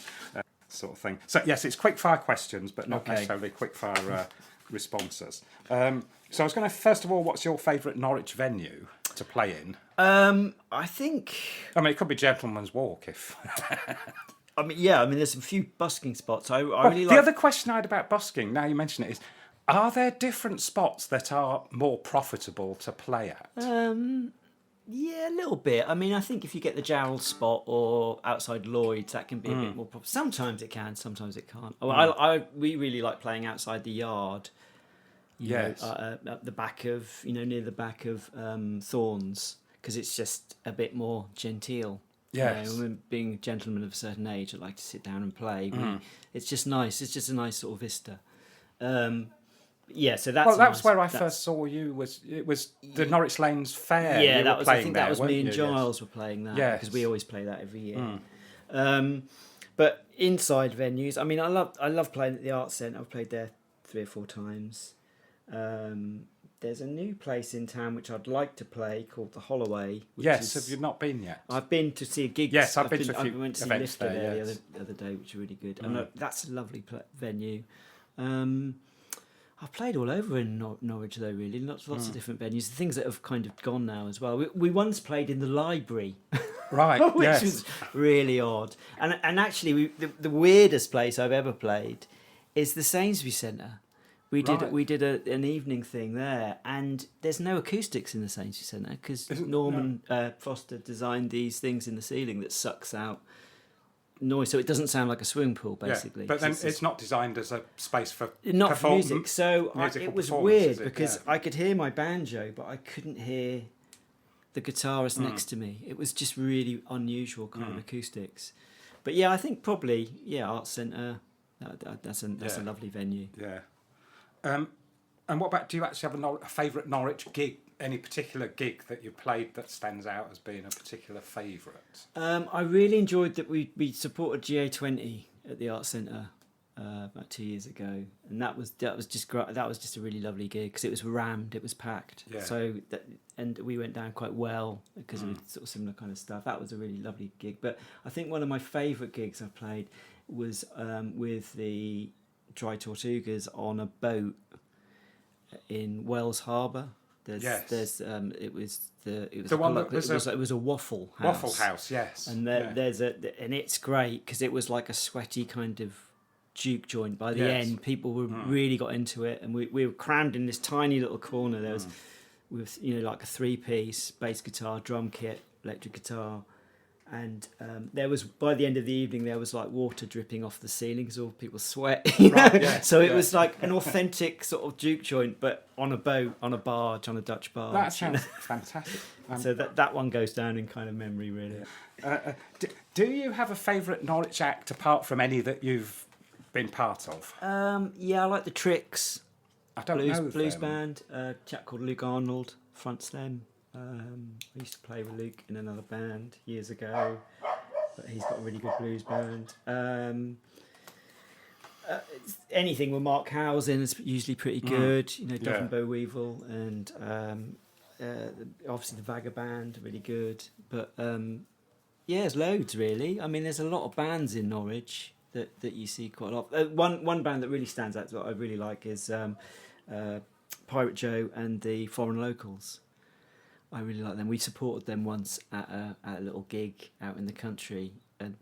sort of thing. So yes, it's quick-fire questions, but not necessarily quick-fire responses. So I was going to first of all, what's your favourite Norwich venue to play in? I think. I mean, it could be Gentleman's Walk if. There's a few busking spots. I really like. The other question I had about busking, now you mention it, is: are there different spots that are more profitable to play at? Yeah, a little bit. I mean, I think if you get the Gerald spot or outside Lloyd's, that can be a bit more profitable. Sometimes it can, sometimes it can't. We really like playing outside the yard. At the back of, near the back of Thorns, because it's just a bit more genteel. Yes. Being a gentleman of a certain age, I like to sit down and play. It's just nice. It's just a nice sort of vista. So that's. Well, that was where I first saw you. It was the Norwich Lanes Fair. Yeah, that was. I think that was me and Giles were playing that because we always play that every year. But inside venues, I mean, I love playing at the Arts Centre. I've played there 3 or 4 times. There's a new place in town which I'd like to play called the Holloway. Have you not been yet? I've been to see a gig. Yes, I've been to a few I went to see events Lifter there the other day, which was really good. And that's a lovely venue. I've played all over in Norwich though, really. Lots of different venues. Things that have kind of gone now as well. We once played in the library. Right, which was really odd. And actually, the weirdest place I've ever played is the Sainsbury Centre. We did an evening thing there, and there's no acoustics in the Sainsbury Centre because Norman Foster designed these things in the ceiling that sucks out noise, so it doesn't sound like a swimming pool, basically. But then it's not designed as a space for music. So it was weird because I could hear my banjo, but I couldn't hear the guitarist next to me. It was just really unusual kind of acoustics. But I think probably Arts Centre. That's a lovely venue. Yeah. And what about? Do you actually have a favourite Norwich gig? Any particular gig that you played that stands out as being a particular favourite? I really enjoyed that we supported GA20 at the Arts Centre about 2 years ago, and that was just great. That was just a really lovely gig because it was rammed, it was packed. Yeah. So and we went down quite well because of sort of similar kind of stuff. That was a really lovely gig. But I think one of my favourite gigs I played was with the Dry Tortugas on a boat in Wells Harbour. It was a waffle house. Waffle house, yes. And and it's great because it was like a sweaty kind of juke joint. By the end, people were really got into it, and we were crammed in this tiny little corner. There was with like a 3-piece bass guitar, drum kit, electric guitar. And there was, by the end of the evening, there was like water dripping off the ceiling because all people sweat. So it was like an authentic sort of juke joint, but on a boat, on a barge, on a Dutch barge. That sounds fantastic. So that one goes down in kind of memory, really. Do you have a favourite Norwich act apart from any that you've been part of? I like the Tricks. I don't know blues them. band. A chap called Luke Arnold fronts them. I used to play with Luke in another band years ago. but he's got a really good blues band. Anything with Mark Howells in is usually pretty good. You know, Dove and Bo Weevil, and obviously the Vagaband, really good. But yeah, there's loads really. I mean, there's a lot of bands in Norwich that you see quite a lot. One band that really stands out that I really like is Pirate Joe and the Foreign Locals. I really like them. We supported them once at a little gig out in the country, and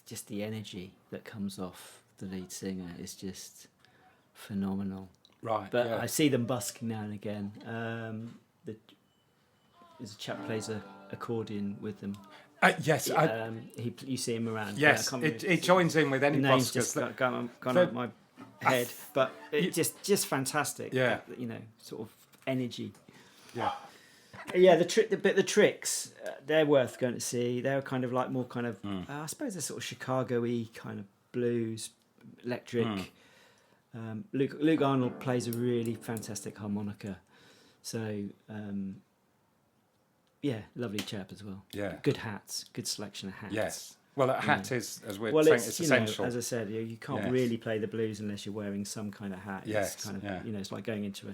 just the energy that comes off the lead singer is just phenomenal. Right. But I see them busking now and again. There's a chap plays a accordion with them. Yes, you see him around. Yes, it joins in with any names buskers. just gone out my head, but it just fantastic. Yeah, you know, sort of energy. Yeah. Yeah, the Tricks, they're worth going to see. They're kind of like more kind of, I suppose they're sort of Chicago-y kind of blues, electric. Luke Arnold plays a really fantastic harmonica. So, yeah, lovely chap as well. Yeah. Good hats, good selection of hats. Yes. Well, a hat is, as we're saying, it's you essential. know, as I said, you can't really play the blues unless you're wearing some kind of hat. Yes. It's kind of, you know, it's like going into a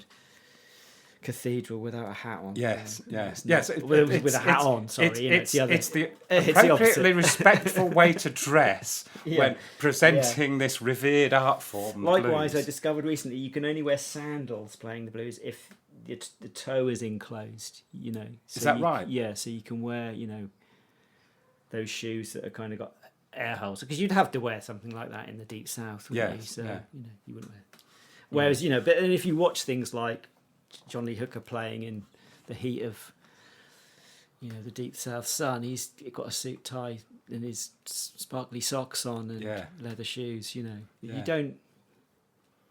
cathedral without a hat on. Yes. With a hat on. Sorry, it's the it's appropriately respectful way to dress when presenting this revered art form. Likewise, blues. I discovered recently you can only wear sandals playing the blues if the toe is enclosed. You know, so is that right? Yeah, so you can wear, you know, those shoes that are kind of got air holes, because you'd have to wear something like that in the deep south, wouldn't you? So you know, you wouldn't wear. Whereas you know, but then if you watch things like John Lee Hooker playing in the heat of, you know, the deep south sun, he's got a suit tie and his sparkly socks on and leather shoes. You know,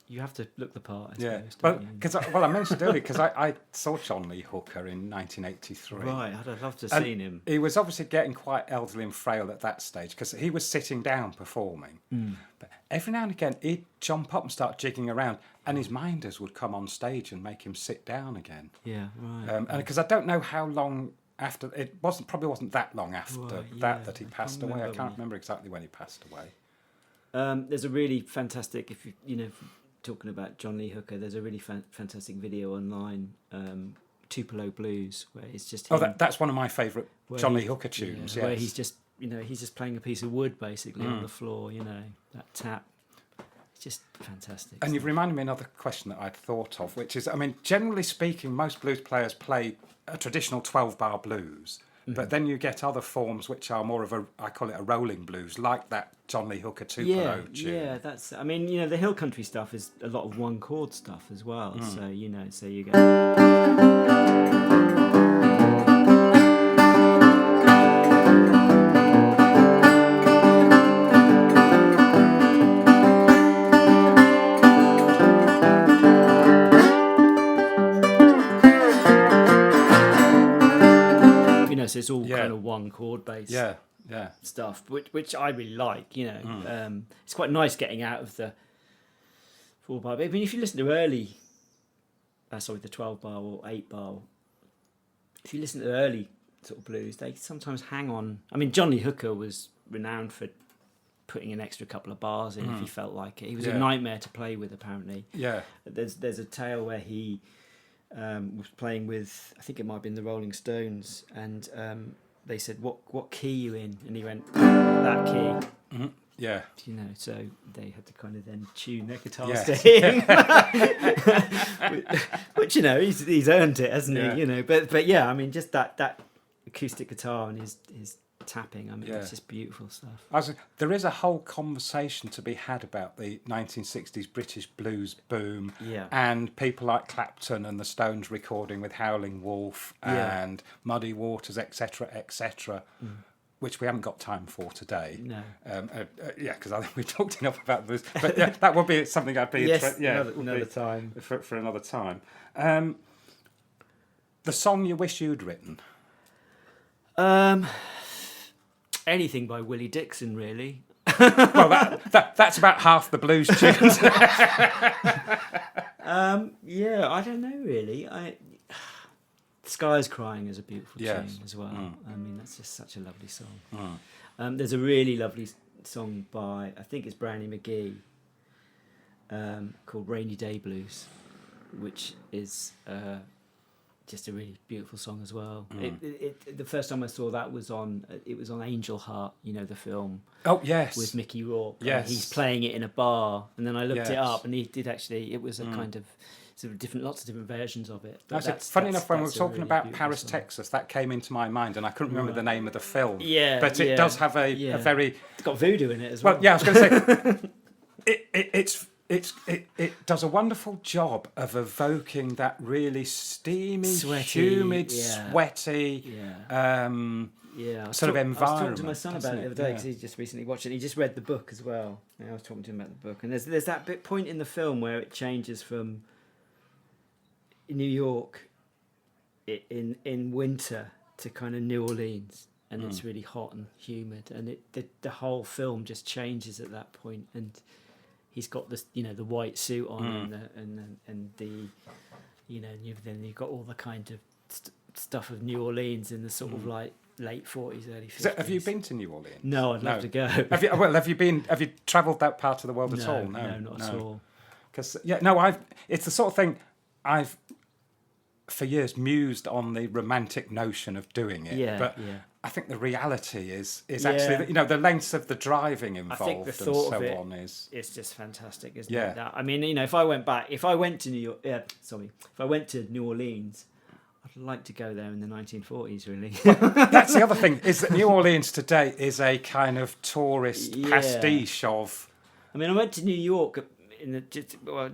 you have to look the part. I suppose, I mentioned earlier because I saw John Lee Hooker in 1983. Right, I'd have loved to have seen him. He was obviously getting quite elderly and frail at that stage because he was sitting down performing. But every now and again he'd jump up and start jigging around, and his minders would come on stage and make him sit down again. Yeah, right. And because I don't know how long after, it probably wasn't that long after that he passed away. I can't remember exactly when he passed away. There's a really fantastic, if you know, talking about John Lee Hooker, there's a really fantastic video online, Tupelo Blues, where it's just him, that's one of my favourite John Lee Hooker tunes. Where he's just, you know, he's just playing a piece of wood basically on the floor. You know, that tap. It's just fantastic. And you've reminded me of another question that I'd thought of, which is, I mean, generally speaking, most blues players play a traditional 12-bar blues. But then you get other forms which are more of I call it a rolling blues, like that John Lee Hooker Tupelo tune. Yeah, that's, I mean, you know, the hill country stuff is a lot of one chord stuff as well. So, you know, so you get... So it's all kind of one chord based stuff, which I really like. You know, it's quite nice getting out of the 4-bar. I mean, if you listen to early, the 12-bar or 8-bar, if you listen to early sort of blues, they sometimes hang on. I mean, John Lee Hooker was renowned for putting an extra couple of bars in if he felt like it. He was a nightmare to play with, apparently. Yeah. There's a tale where he was playing with, I think it might have been the Rolling Stones, and they said, what key are you in? And he went, that key. Mm-hmm. Yeah. You know, so they had to kind of then tune their guitars to him. which, you know, he's earned it, hasn't he? You know, but yeah, I mean, just that acoustic guitar and his tapping, I mean, it's just beautiful stuff. There is a whole conversation to be had about the 1960s British blues boom, and people like Clapton and the Stones recording with Howling Wolf and Muddy Waters, etc., which we haven't got time for today. No. Because I think we've talked enough about this. But that would be something I'd be another time for another time. The song you wish you'd written. Anything by Willie Dixon, really. Well, that's about half the blues tunes. I don't know, really. Sky's Crying is a beautiful tune as well. I mean, that's just such a lovely song. There's a really lovely song by, I think it's Brownie McGee, called Rainy Day Blues, which is just a really beautiful song as well. The first time I saw that was on Angel Heart, the film. Oh yes, with Mickey Rourke. Yes, he's playing it in a bar, and then I looked it Yes. up, and he did actually. It was a kind of sort of different, lots of different versions of it. But Funny enough, when we were that's a talking really about beautiful Paris, song. Texas, that came into my mind, and I couldn't remember the name of the film. Yeah, but it does have a very. It's got voodoo in it as well. Well, yeah, I was going to say it does a wonderful job of evoking that really steamy, Sweaty, humid, yeah. sweaty. Yeah, sort of I was talking environment, to my son about doesn't it the it? other day Yeah. because he just recently watched it. He just read the book as well. I was talking to him about the book, and there's that point in the film where it changes from New York in winter to kind of New Orleans, and it's really hot and humid, and the whole film just changes at that point. And he's got this, the white suit on, and the, then you've got all the kind of stuff of New Orleans in the sort of like late 40s, early 50s. So have you been to New Orleans? No, I'd love to go. Have you travelled that part of the world at all? No, not at all. Because it's the sort of thing I've for years mused on the romantic notion of doing it. Yeah, but yeah. I think the reality is Yeah. actually the lengths of the driving I involved think the and thought so of it on is it's just fantastic, isn't Yeah. it? I mean, if I went to if I went to New Orleans, I'd like to go there in the 1940s, really. that's the other thing is that New Orleans today is a kind of tourist Yeah. pastiche of I mean, I went to New York in the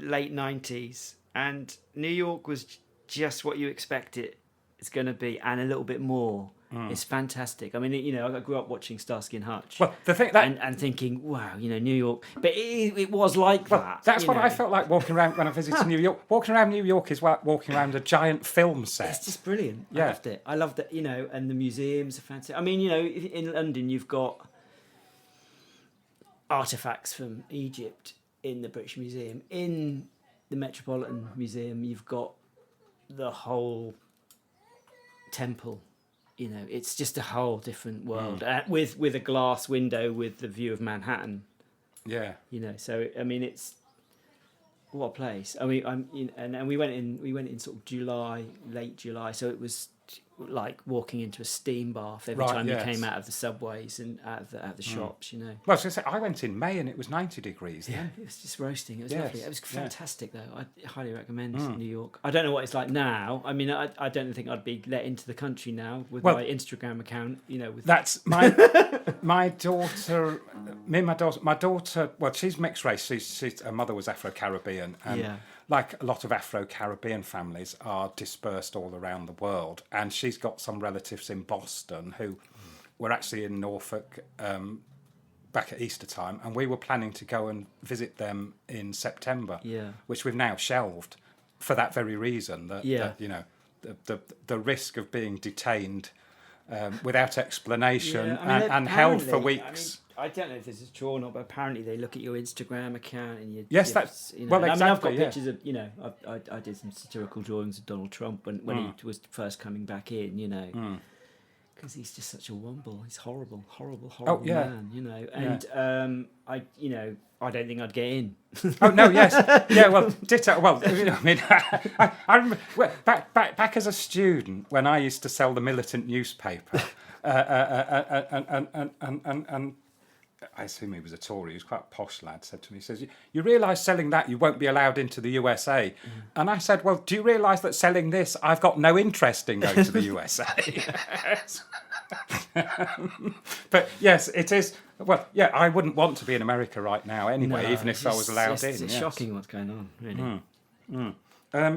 late 90s, and New York was just what you expect it's going to be, and a little bit more. It's fantastic. I mean, I grew up watching Starsky and Hutch. well the thing that and thinking, wow, New York. But it was like that. that's what I felt like walking around when I visited New York. Walking around New York is like walking around a giant film set. It's just brilliant. Yeah. I loved it, and the museums are fantastic. I mean, in London, you've got artifacts from Egypt in the British Museum. In the Metropolitan Museum, you've got the whole temple. It's just a whole different world with a glass window with the view of Manhattan. Yeah. So I mean, it's what a place. I mean, and we went in sort of late July, so it was like walking into a steam bath every Right, time yes. you came out of the subways and out of the shops. Well, I was going to say, I went in May and it was 90 degrees then. It was just roasting. It was Yes, lovely. It was yeah. fantastic, though. I highly recommend New York. I don't know what it's like now. I mean, I don't think I'd be let into the country now with my Instagram account. With That's my daughter. My daughter. Well, she's mixed race. Her mother was Afro-Caribbean, and Yeah. like a lot of Afro-Caribbean families are dispersed all around the world. And she's got some relatives in Boston who were actually in Norfolk back at Easter time, and we were planning to go and visit them in September. Yeah. Which we've now shelved for that very reason. That the risk of being detained without explanation and held for weeks. I don't know if this is true or not, but apparently they look at your Instagram account and you. Yes, that's well, and exactly. I mean, I've got pictures of I did some satirical drawings of Donald Trump when he was first coming back in, because he's just such a wumble. He's horrible man, and I don't think I'd get in. Oh no, yes, yeah. Well, ditto. Well, I mean, I remember back as a student when I used to sell the militant newspaper, and I assume he was a Tory. He was quite a posh lad. Said to me, he says, "You realise selling that you won't be allowed into the USA?" And I said, "Well, do you realise that selling this, I've got no interest in going to the USA?" But yes, it is. Well, yeah, I wouldn't want to be in America right now anyway, No, even if I was allowed in. It's yes. shocking what's going on, really.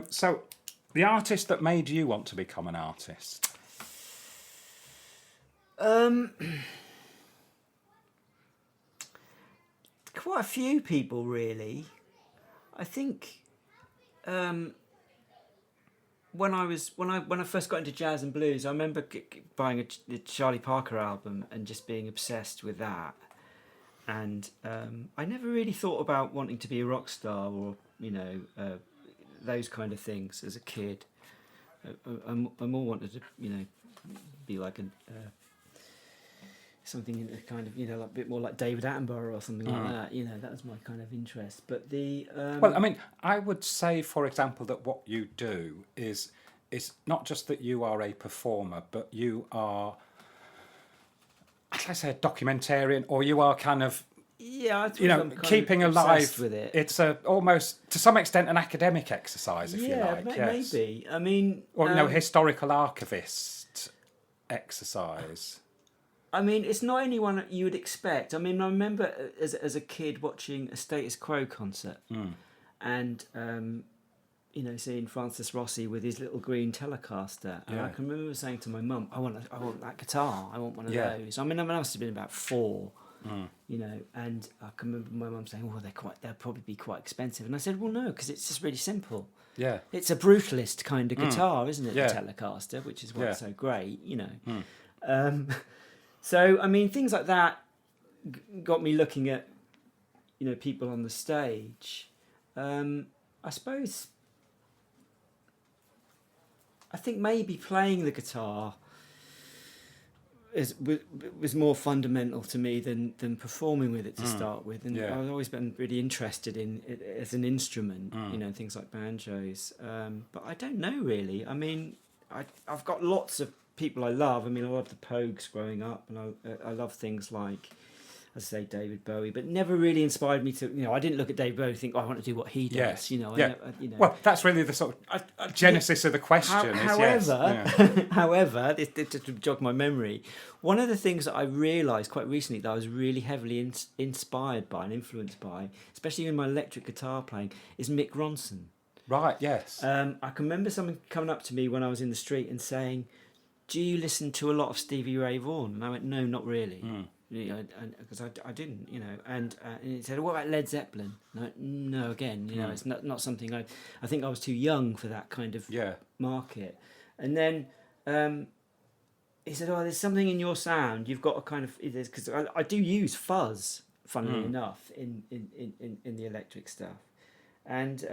So, the artist that made you want to become an artist? Quite a few people, really. I think when I first got into jazz and blues, I remember buying the Charlie Parker album and just being obsessed with that. And I never really thought about wanting to be a rock star or those kind of things as a kid. I more wanted to be like something in a kind of, like a bit more like David Attenborough or something like that. That was my kind of interest. But the well, I mean, I would say, for example, that what you do is not just that you are a performer, but you are, as I say, a documentarian, or you are kind of, I suppose I'm kind keeping of alive obsessed with it. It's almost to some extent an academic exercise, if you like. Maybe. I mean, or historical archivist exercise. I mean, it's not anyone you would expect. I mean, I remember as a kid watching a Status Quo concert, and seeing Francis Rossi with his little green Telecaster, and I can remember saying to my mum, "I want that guitar. I want one of those." I mean, I must have been about 4, and I can remember my mum saying, "Well, they'll probably be quite expensive," and I said, "Well, no, because it's just really simple. Yeah, it's a brutalist kind of guitar, isn't it? Yeah. The Telecaster, which is what's so great, So, I mean, things like that got me looking at, people on the stage. I suppose, I think maybe playing the guitar was more fundamental to me than performing with it to start with. And I've always been really interested in it as an instrument, things like banjos. But I don't know, really. I mean, I've got lots of people I love. I mean, I loved the Pogues growing up, and I love things like, as I say, David Bowie, but never really inspired me to. I didn't look at David Bowie and think, I want to do what he does. Well, that's really the sort of genesis of the question. However, to jog my memory, one of the things that I realised quite recently that I was really heavily inspired by and influenced by, especially in my electric guitar playing, is Mick Ronson. Right. Yes. I can remember someone coming up to me when I was in the street and saying, "Do you listen to a lot of Stevie Ray Vaughan?" And I went, "No, not really." Because I didn't, and he said, "What about Led Zeppelin?" And I went, "No, again, it's not something I think I was too young for that kind of market." And then he said, "Oh, there's something in your sound. You've got a kind of because I do use fuzz, funnily enough, in the electric stuff." And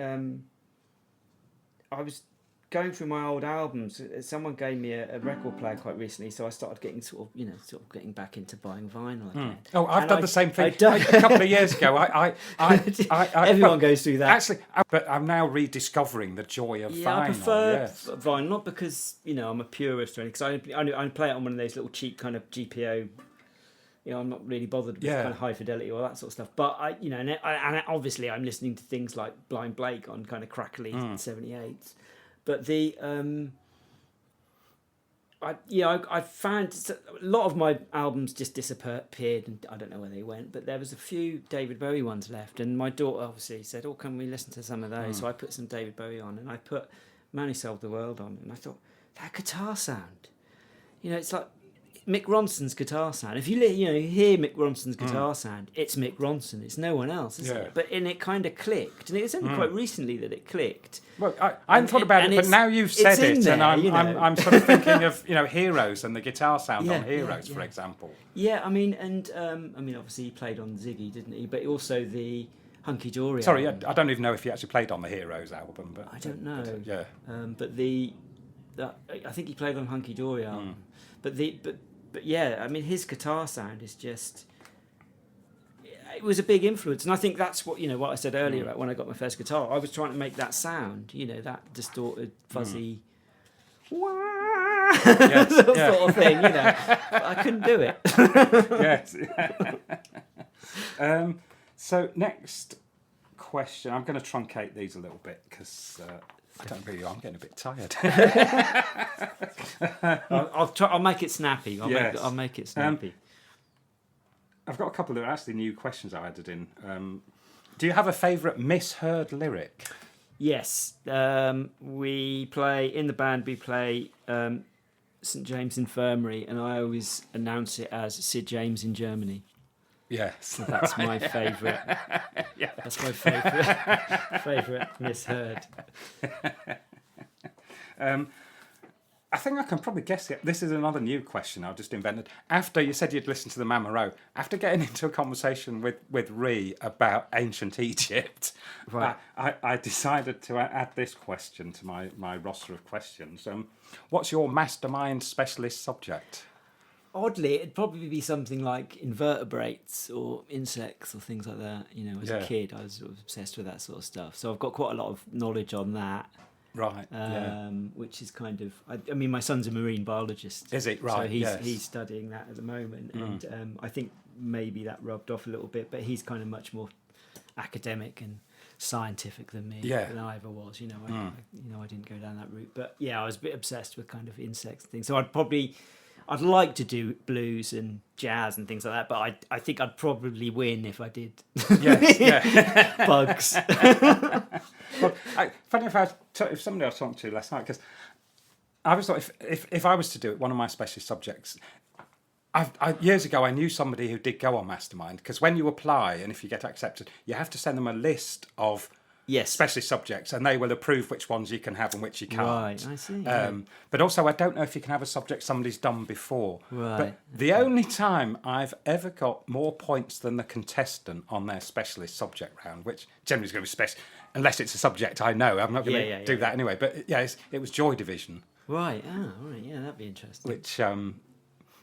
I was going through my old albums. Someone gave me a record player quite recently, so I started getting sort of getting back into buying vinyl again. Oh, I've done the same thing a couple of years ago. Everyone goes through that. Actually, but I'm now rediscovering the joy of vinyl. I prefer vinyl, not because I'm a purist or anything. Because I play it on one of those little cheap kind of GPO. I'm not really bothered with kind of high fidelity or that sort of stuff. But and obviously I'm listening to things like Blind Blake on kind of crackly 78s. But I found a lot of my albums just disappeared, and I don't know where they went. But there was a few David Bowie ones left, and my daughter obviously said, "Oh, can we listen to some of those?" So I put some David Bowie on, and I put "Man Who Sold the World" on, and I thought, that guitar sound, it's like Mick Ronson's guitar sound. If you hear Mick Ronson's guitar sound, it's Mick Ronson. It's no one else, isn't it? And it kind of clicked, and it was only quite recently that it clicked. Well, I hadn't thought about it, but now you've said it, and I'm sort of thinking of Heroes and the guitar sound on Heroes, for example. Yeah, I mean, obviously he played on Ziggy, didn't he? But also the Hunky Dory. Sorry, album. I don't even know if he actually played on the Heroes album, but I don't know. But, but I think he played on Hunky Dory album. But yeah, I mean, his guitar sound is just. It was a big influence, and I think that's what what I said earlier about when I got my first guitar. I was trying to make that sound, that distorted, fuzzy, sort of thing, but I couldn't do it. Yes. So next question, I'm going to truncate these a little bit because I'm getting a bit tired. I'll make it snappy. I'll make it snappy. I've got a couple of actually new questions I added in. Do you have a favourite misheard lyric? Yes. We play in the band. We play St James Infirmary, and I always announce it as Sid James in Germany. Yes, so that's my favourite. That's my favourite misheard. I think I can probably guess it. This is another new question I've just invented. After you said you'd listened to the Mama Row, after getting into a conversation with Ree about ancient Egypt, right. I decided to add this question to my roster of questions. What's your mastermind specialist subject? Oddly, it'd probably be something like invertebrates or insects or things like that. You know, as a kid, I was sort of obsessed with that sort of stuff. So I've got quite a lot of knowledge on that. Right. Which is kind of, I mean, my son's a marine biologist. Is it right? So he's studying that at the moment, and I think maybe that rubbed off a little bit. But he's kind of much more academic and scientific than me, than I ever was. You know, I didn't go down that route. But yeah, I was a bit obsessed with kind of insects and things. So I'd like to do blues and jazz and things like that, but I think I'd probably win if I did bugs. Well, funny if somebody I was talking to last night, because I was thought if I was to do it, one of my specialist subjects, years ago I knew somebody who did go on Mastermind, because when you apply and if you get accepted, you have to send them a list of specialist subjects, and they will approve which ones you can have and which you can't. Right, I see. But also, I don't know if you can have a subject somebody's done before. Right. But the only time I've ever got more points than the contestant on their specialist subject round, which generally is going to be special, unless it's a subject I know, I'm not going to do that anyway. But yeah, it was Joy Division. Right. Oh, right. Yeah, that'd be interesting. Which.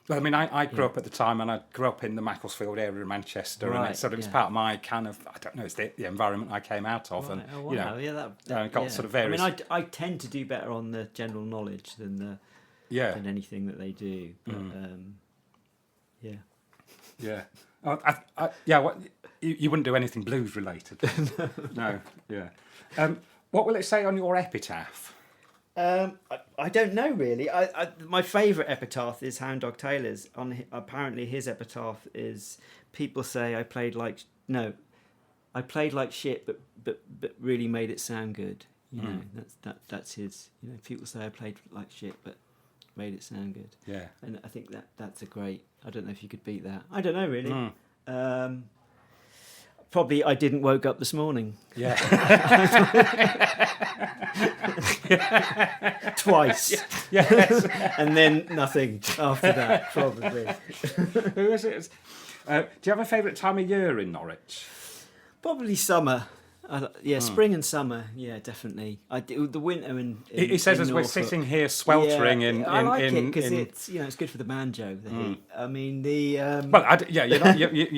Well, I mean, I grew up at the time, and I grew up in the Macclesfield area of Manchester, and it was part of my kind of, I don't know, it's the environment I came out of, and oh, wow. you know, that got sort of various. I mean, I tend to do better on the general knowledge than anything that they do, but yeah. What you wouldn't do anything blues related? No. Yeah. What will it say on your epitaph? I don't know really. My favourite epitaph is Hound Dog Taylor's. Apparently his epitaph is, people say I played like shit, but really made it sound good. You know, that's his. You know, people say I played like shit, but made it sound good. Yeah. And I think that's a great. I don't know if you could beat that. I don't know really. Probably I didn't woke up this morning. Yeah. Twice. Yes. And then nothing after that, probably. Who is it? Do you have a favourite time of year in Norwich? Probably summer. Spring and summer. Yeah, definitely. I do the winter in he says as Norfolk. We're sitting here sweltering I like it because it's it's good for the banjo. The heat. I mean you're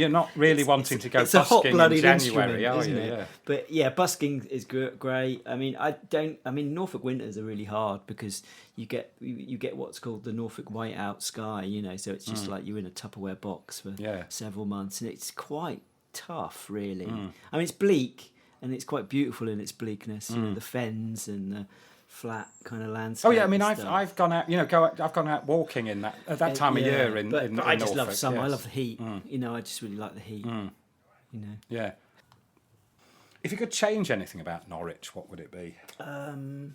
not really wanting to go it's busking a hot-blooded in January, are isn't you? it? Yeah. But yeah, busking is great. I mean, Norfolk winters are really hard because you get what's called the Norfolk whiteout sky. You know, so it's just like you're in a Tupperware box for several months, and it's quite tough, really. I mean, it's bleak. And it's quite beautiful in its bleakness, you know, the fens and the flat kind of landscape. Oh yeah, I mean, I've gone out, I've gone out walking in that time of year in but I just Norfolk, love summer. Yes. I love the heat. You know, I just really like the heat. You know. Yeah. If you could change anything about Norwich, what would it be? I'd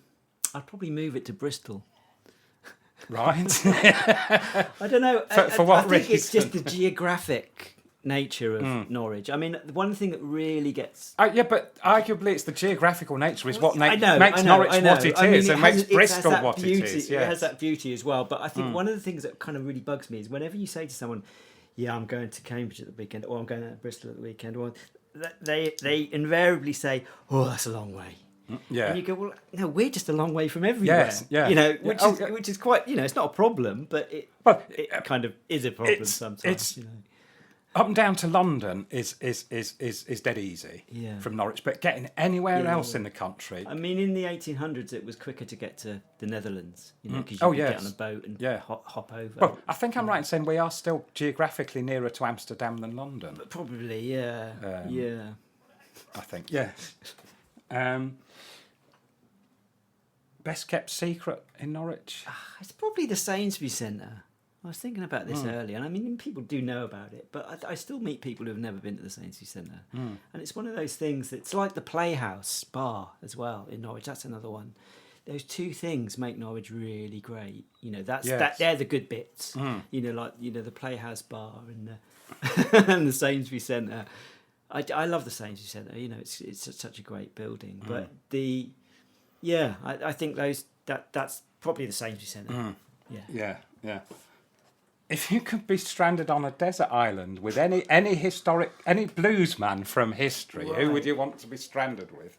probably move it to Bristol. Right. I don't know. For what I think reason? it's just the geographic nature of Norwich. I mean, one thing that really gets... but arguably it's the geographical nature is what makes Norwich what it is and makes Bristol what beauty, it is. It has that beauty as well. But I think one of the things that kind of really bugs me is whenever you say to someone, yeah, I'm going to Cambridge at the weekend, or I'm going to Bristol at the weekend, or they invariably say, oh, that's a long way. Yeah. And you go, well, no, we're just a long way from everywhere. Yes, yeah. You know, which is quite, you know, it's not a problem, but it kind of is a problem sometimes, you know. Up and down to London is dead easy from Norwich, but getting anywhere else in the country. I mean, in the 1800s, it was quicker to get to the Netherlands, you know, because you could get on a boat and hop over. Well, I think I'm right in saying we are still geographically nearer to Amsterdam than London. But probably, yeah. I think, yeah. Best kept secret in Norwich? It's probably the Sainsbury's Centre. I was thinking about this earlier, and I mean, people do know about it, but I still meet people who have never been to the Sainsbury's Centre. And it's one of those things that's like the Playhouse Bar as well in Norwich. That's another one. Those two things make Norwich really great. You know, they're the good bits. You know, like, you know, the Playhouse Bar and the, and the Sainsbury's Centre. I love the Sainsbury's Centre. You know, it's such a great building. But I think that's probably the Sainsbury's Centre. Yeah. If you could be stranded on a desert island with any blues man from history, who would you want to be stranded with?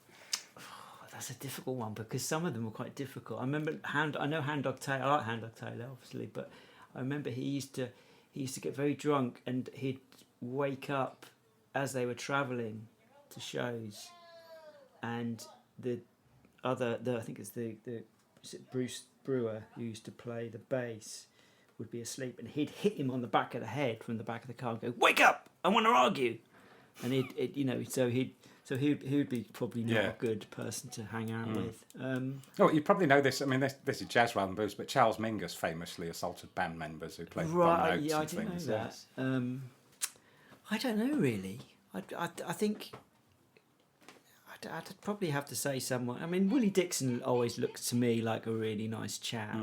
That's a difficult one because some of them were quite difficult. I remember I know Hound Dog Taylor. I like Hound Dog Taylor, obviously, but I remember he used to he used to get very drunk, and he'd wake up as they were travelling to shows, and I think it's is it Bruce Brewer, who used to play the bass, would be asleep, and he'd hit him on the back of the head from the back of the car and go, "Wake up! I want to argue." And so he would be probably not a good person to hang out with. Oh, you probably know this. I mean, this is jazz rather than blues, but Charles Mingus famously assaulted band members who played Right, notes yeah, I and didn't things. know that. I don't know really. I think I'd probably have to say someone. I mean, Willie Dixon always looks to me like a really nice chap,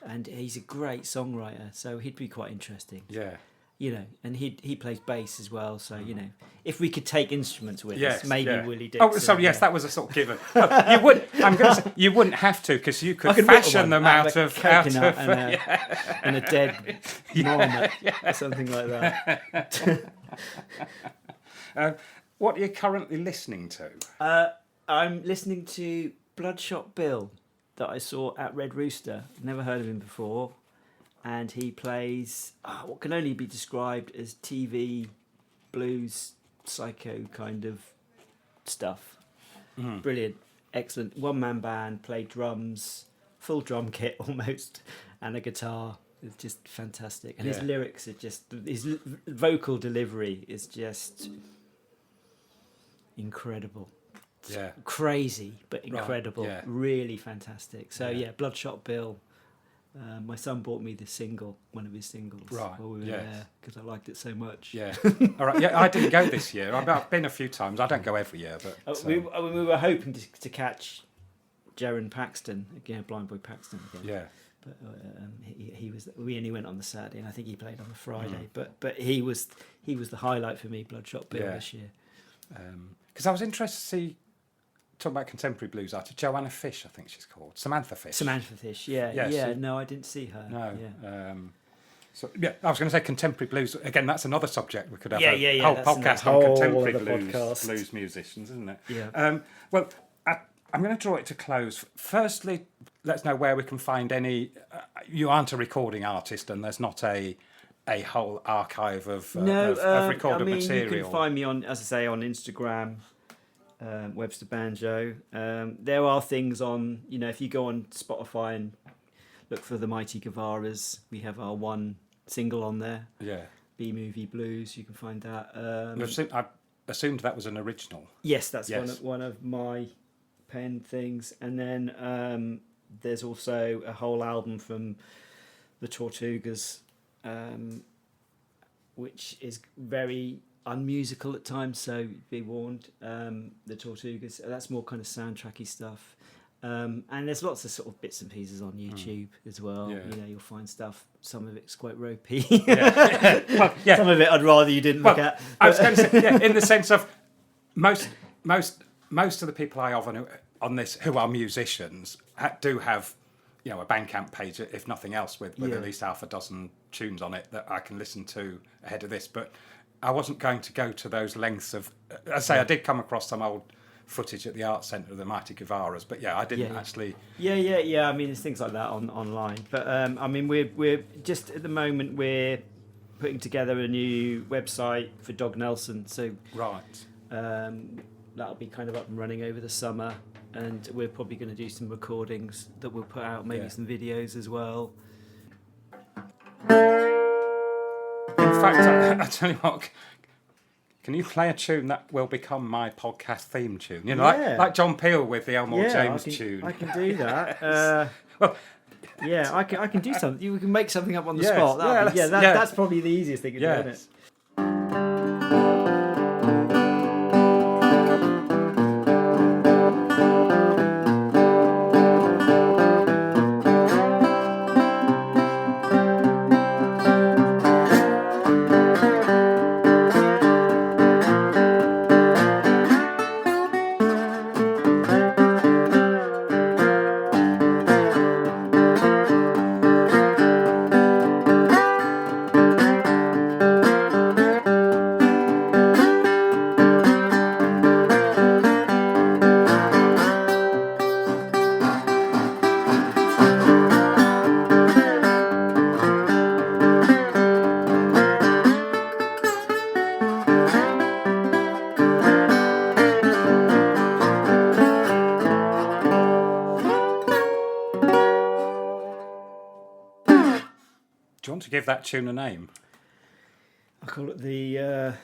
and he's a great songwriter, so he'd be quite interesting. Yeah. You know, and he plays bass as well, so you know, if we could take instruments with Yes, us, maybe yeah. Willie Dixon. Oh, sorry, yes, that was a sort of given. Well, you would. I'm going to say you wouldn't have to, because you could fashion them out of coconut and a dead marmot or something like that. What are you currently listening to? I'm listening to Bloodshot Bill that I saw at Red Rooster. Never heard of him before. And he plays what can only be described as TV blues psycho kind of stuff. Brilliant, excellent. One-man band, played drums, full drum kit almost, and a guitar. It's just fantastic. And his lyrics are just, his vocal delivery is just incredible. It's crazy, but incredible. Right, yeah. Really fantastic. So Bloodshot Bill. My son bought me the single, one of his singles, while we were there, because I liked it so much. Yeah. All right. Yeah, I didn't go this year. I've been a few times. I don't go every year, but we were hoping to catch Jaron Paxton again, Blind Boy Paxton again. Yeah. But he was. We only went on the Saturday, and I think he played on the Friday. But he was the highlight for me, Bloodshot Bill, this year. Because I was interested to see. Talking about contemporary blues artist, Joanna Fish, I think she's called. Samantha Fish. Samantha Fish, yeah. No, I didn't see her. No. Yeah. I was going to say contemporary blues. Again, that's another subject. We could have a whole podcast whole on contemporary podcast. blues musicians, isn't it? Yeah. Well, I'm going to draw it to close. Firstly, let's know where we can find any... you aren't a recording artist, and there's not a whole archive of recorded material. You can find me on, as I say, on Instagram, Webster Banjo. There are things on, if you go on Spotify and look for the Mighty Guevaras, we have our one single on there. Yeah. B-Movie Blues, you can find that. I assumed that was an original. Yes, that's one of my pen things. And then there's also a whole album from the Tortugas, which is very unmusical at times, so be warned. The Tortugas, that's more kind of soundtracky stuff. And there's lots of sort of bits and pieces on YouTube as well. Yeah. You'll find stuff. Some of it's quite ropey. Well, Some of it I'd rather you didn't look at. I was going to say, in the sense of most of the people I have on this who are musicians do have, a Bandcamp page, if nothing else, with at least half a dozen tunes on it that I can listen to ahead of this. But I wasn't going to go to those lengths of. I say I did come across some old footage at the Art Centre of the Mighty Guevaras, but I didn't actually. Yeah. I mean, there's things like that online, but we're just at the moment we're putting together a new website for Dog Nelson, so that'll be kind of up and running over the summer, and we're probably going to do some recordings that we'll put out, maybe some videos as well. In fact, I tell you what. Can you play a tune that will become my podcast theme tune? Like John Peel with the Elmore James tune. I can do that. I can do something. You can make something up on the spot. That's probably the easiest thing to do, isn't it? want to give that tune a name? I call it the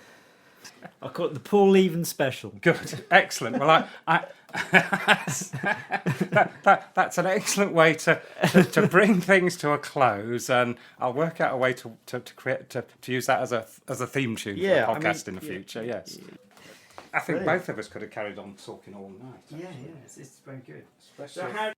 Paul Leven special. Good, excellent. Well, that's an excellent way to bring things to a close, and I'll work out a way to create to use that as a theme tune for the podcast in the future. Yes, I think both of us could have carried on talking all night. Yeah, it's very good. Especially. So how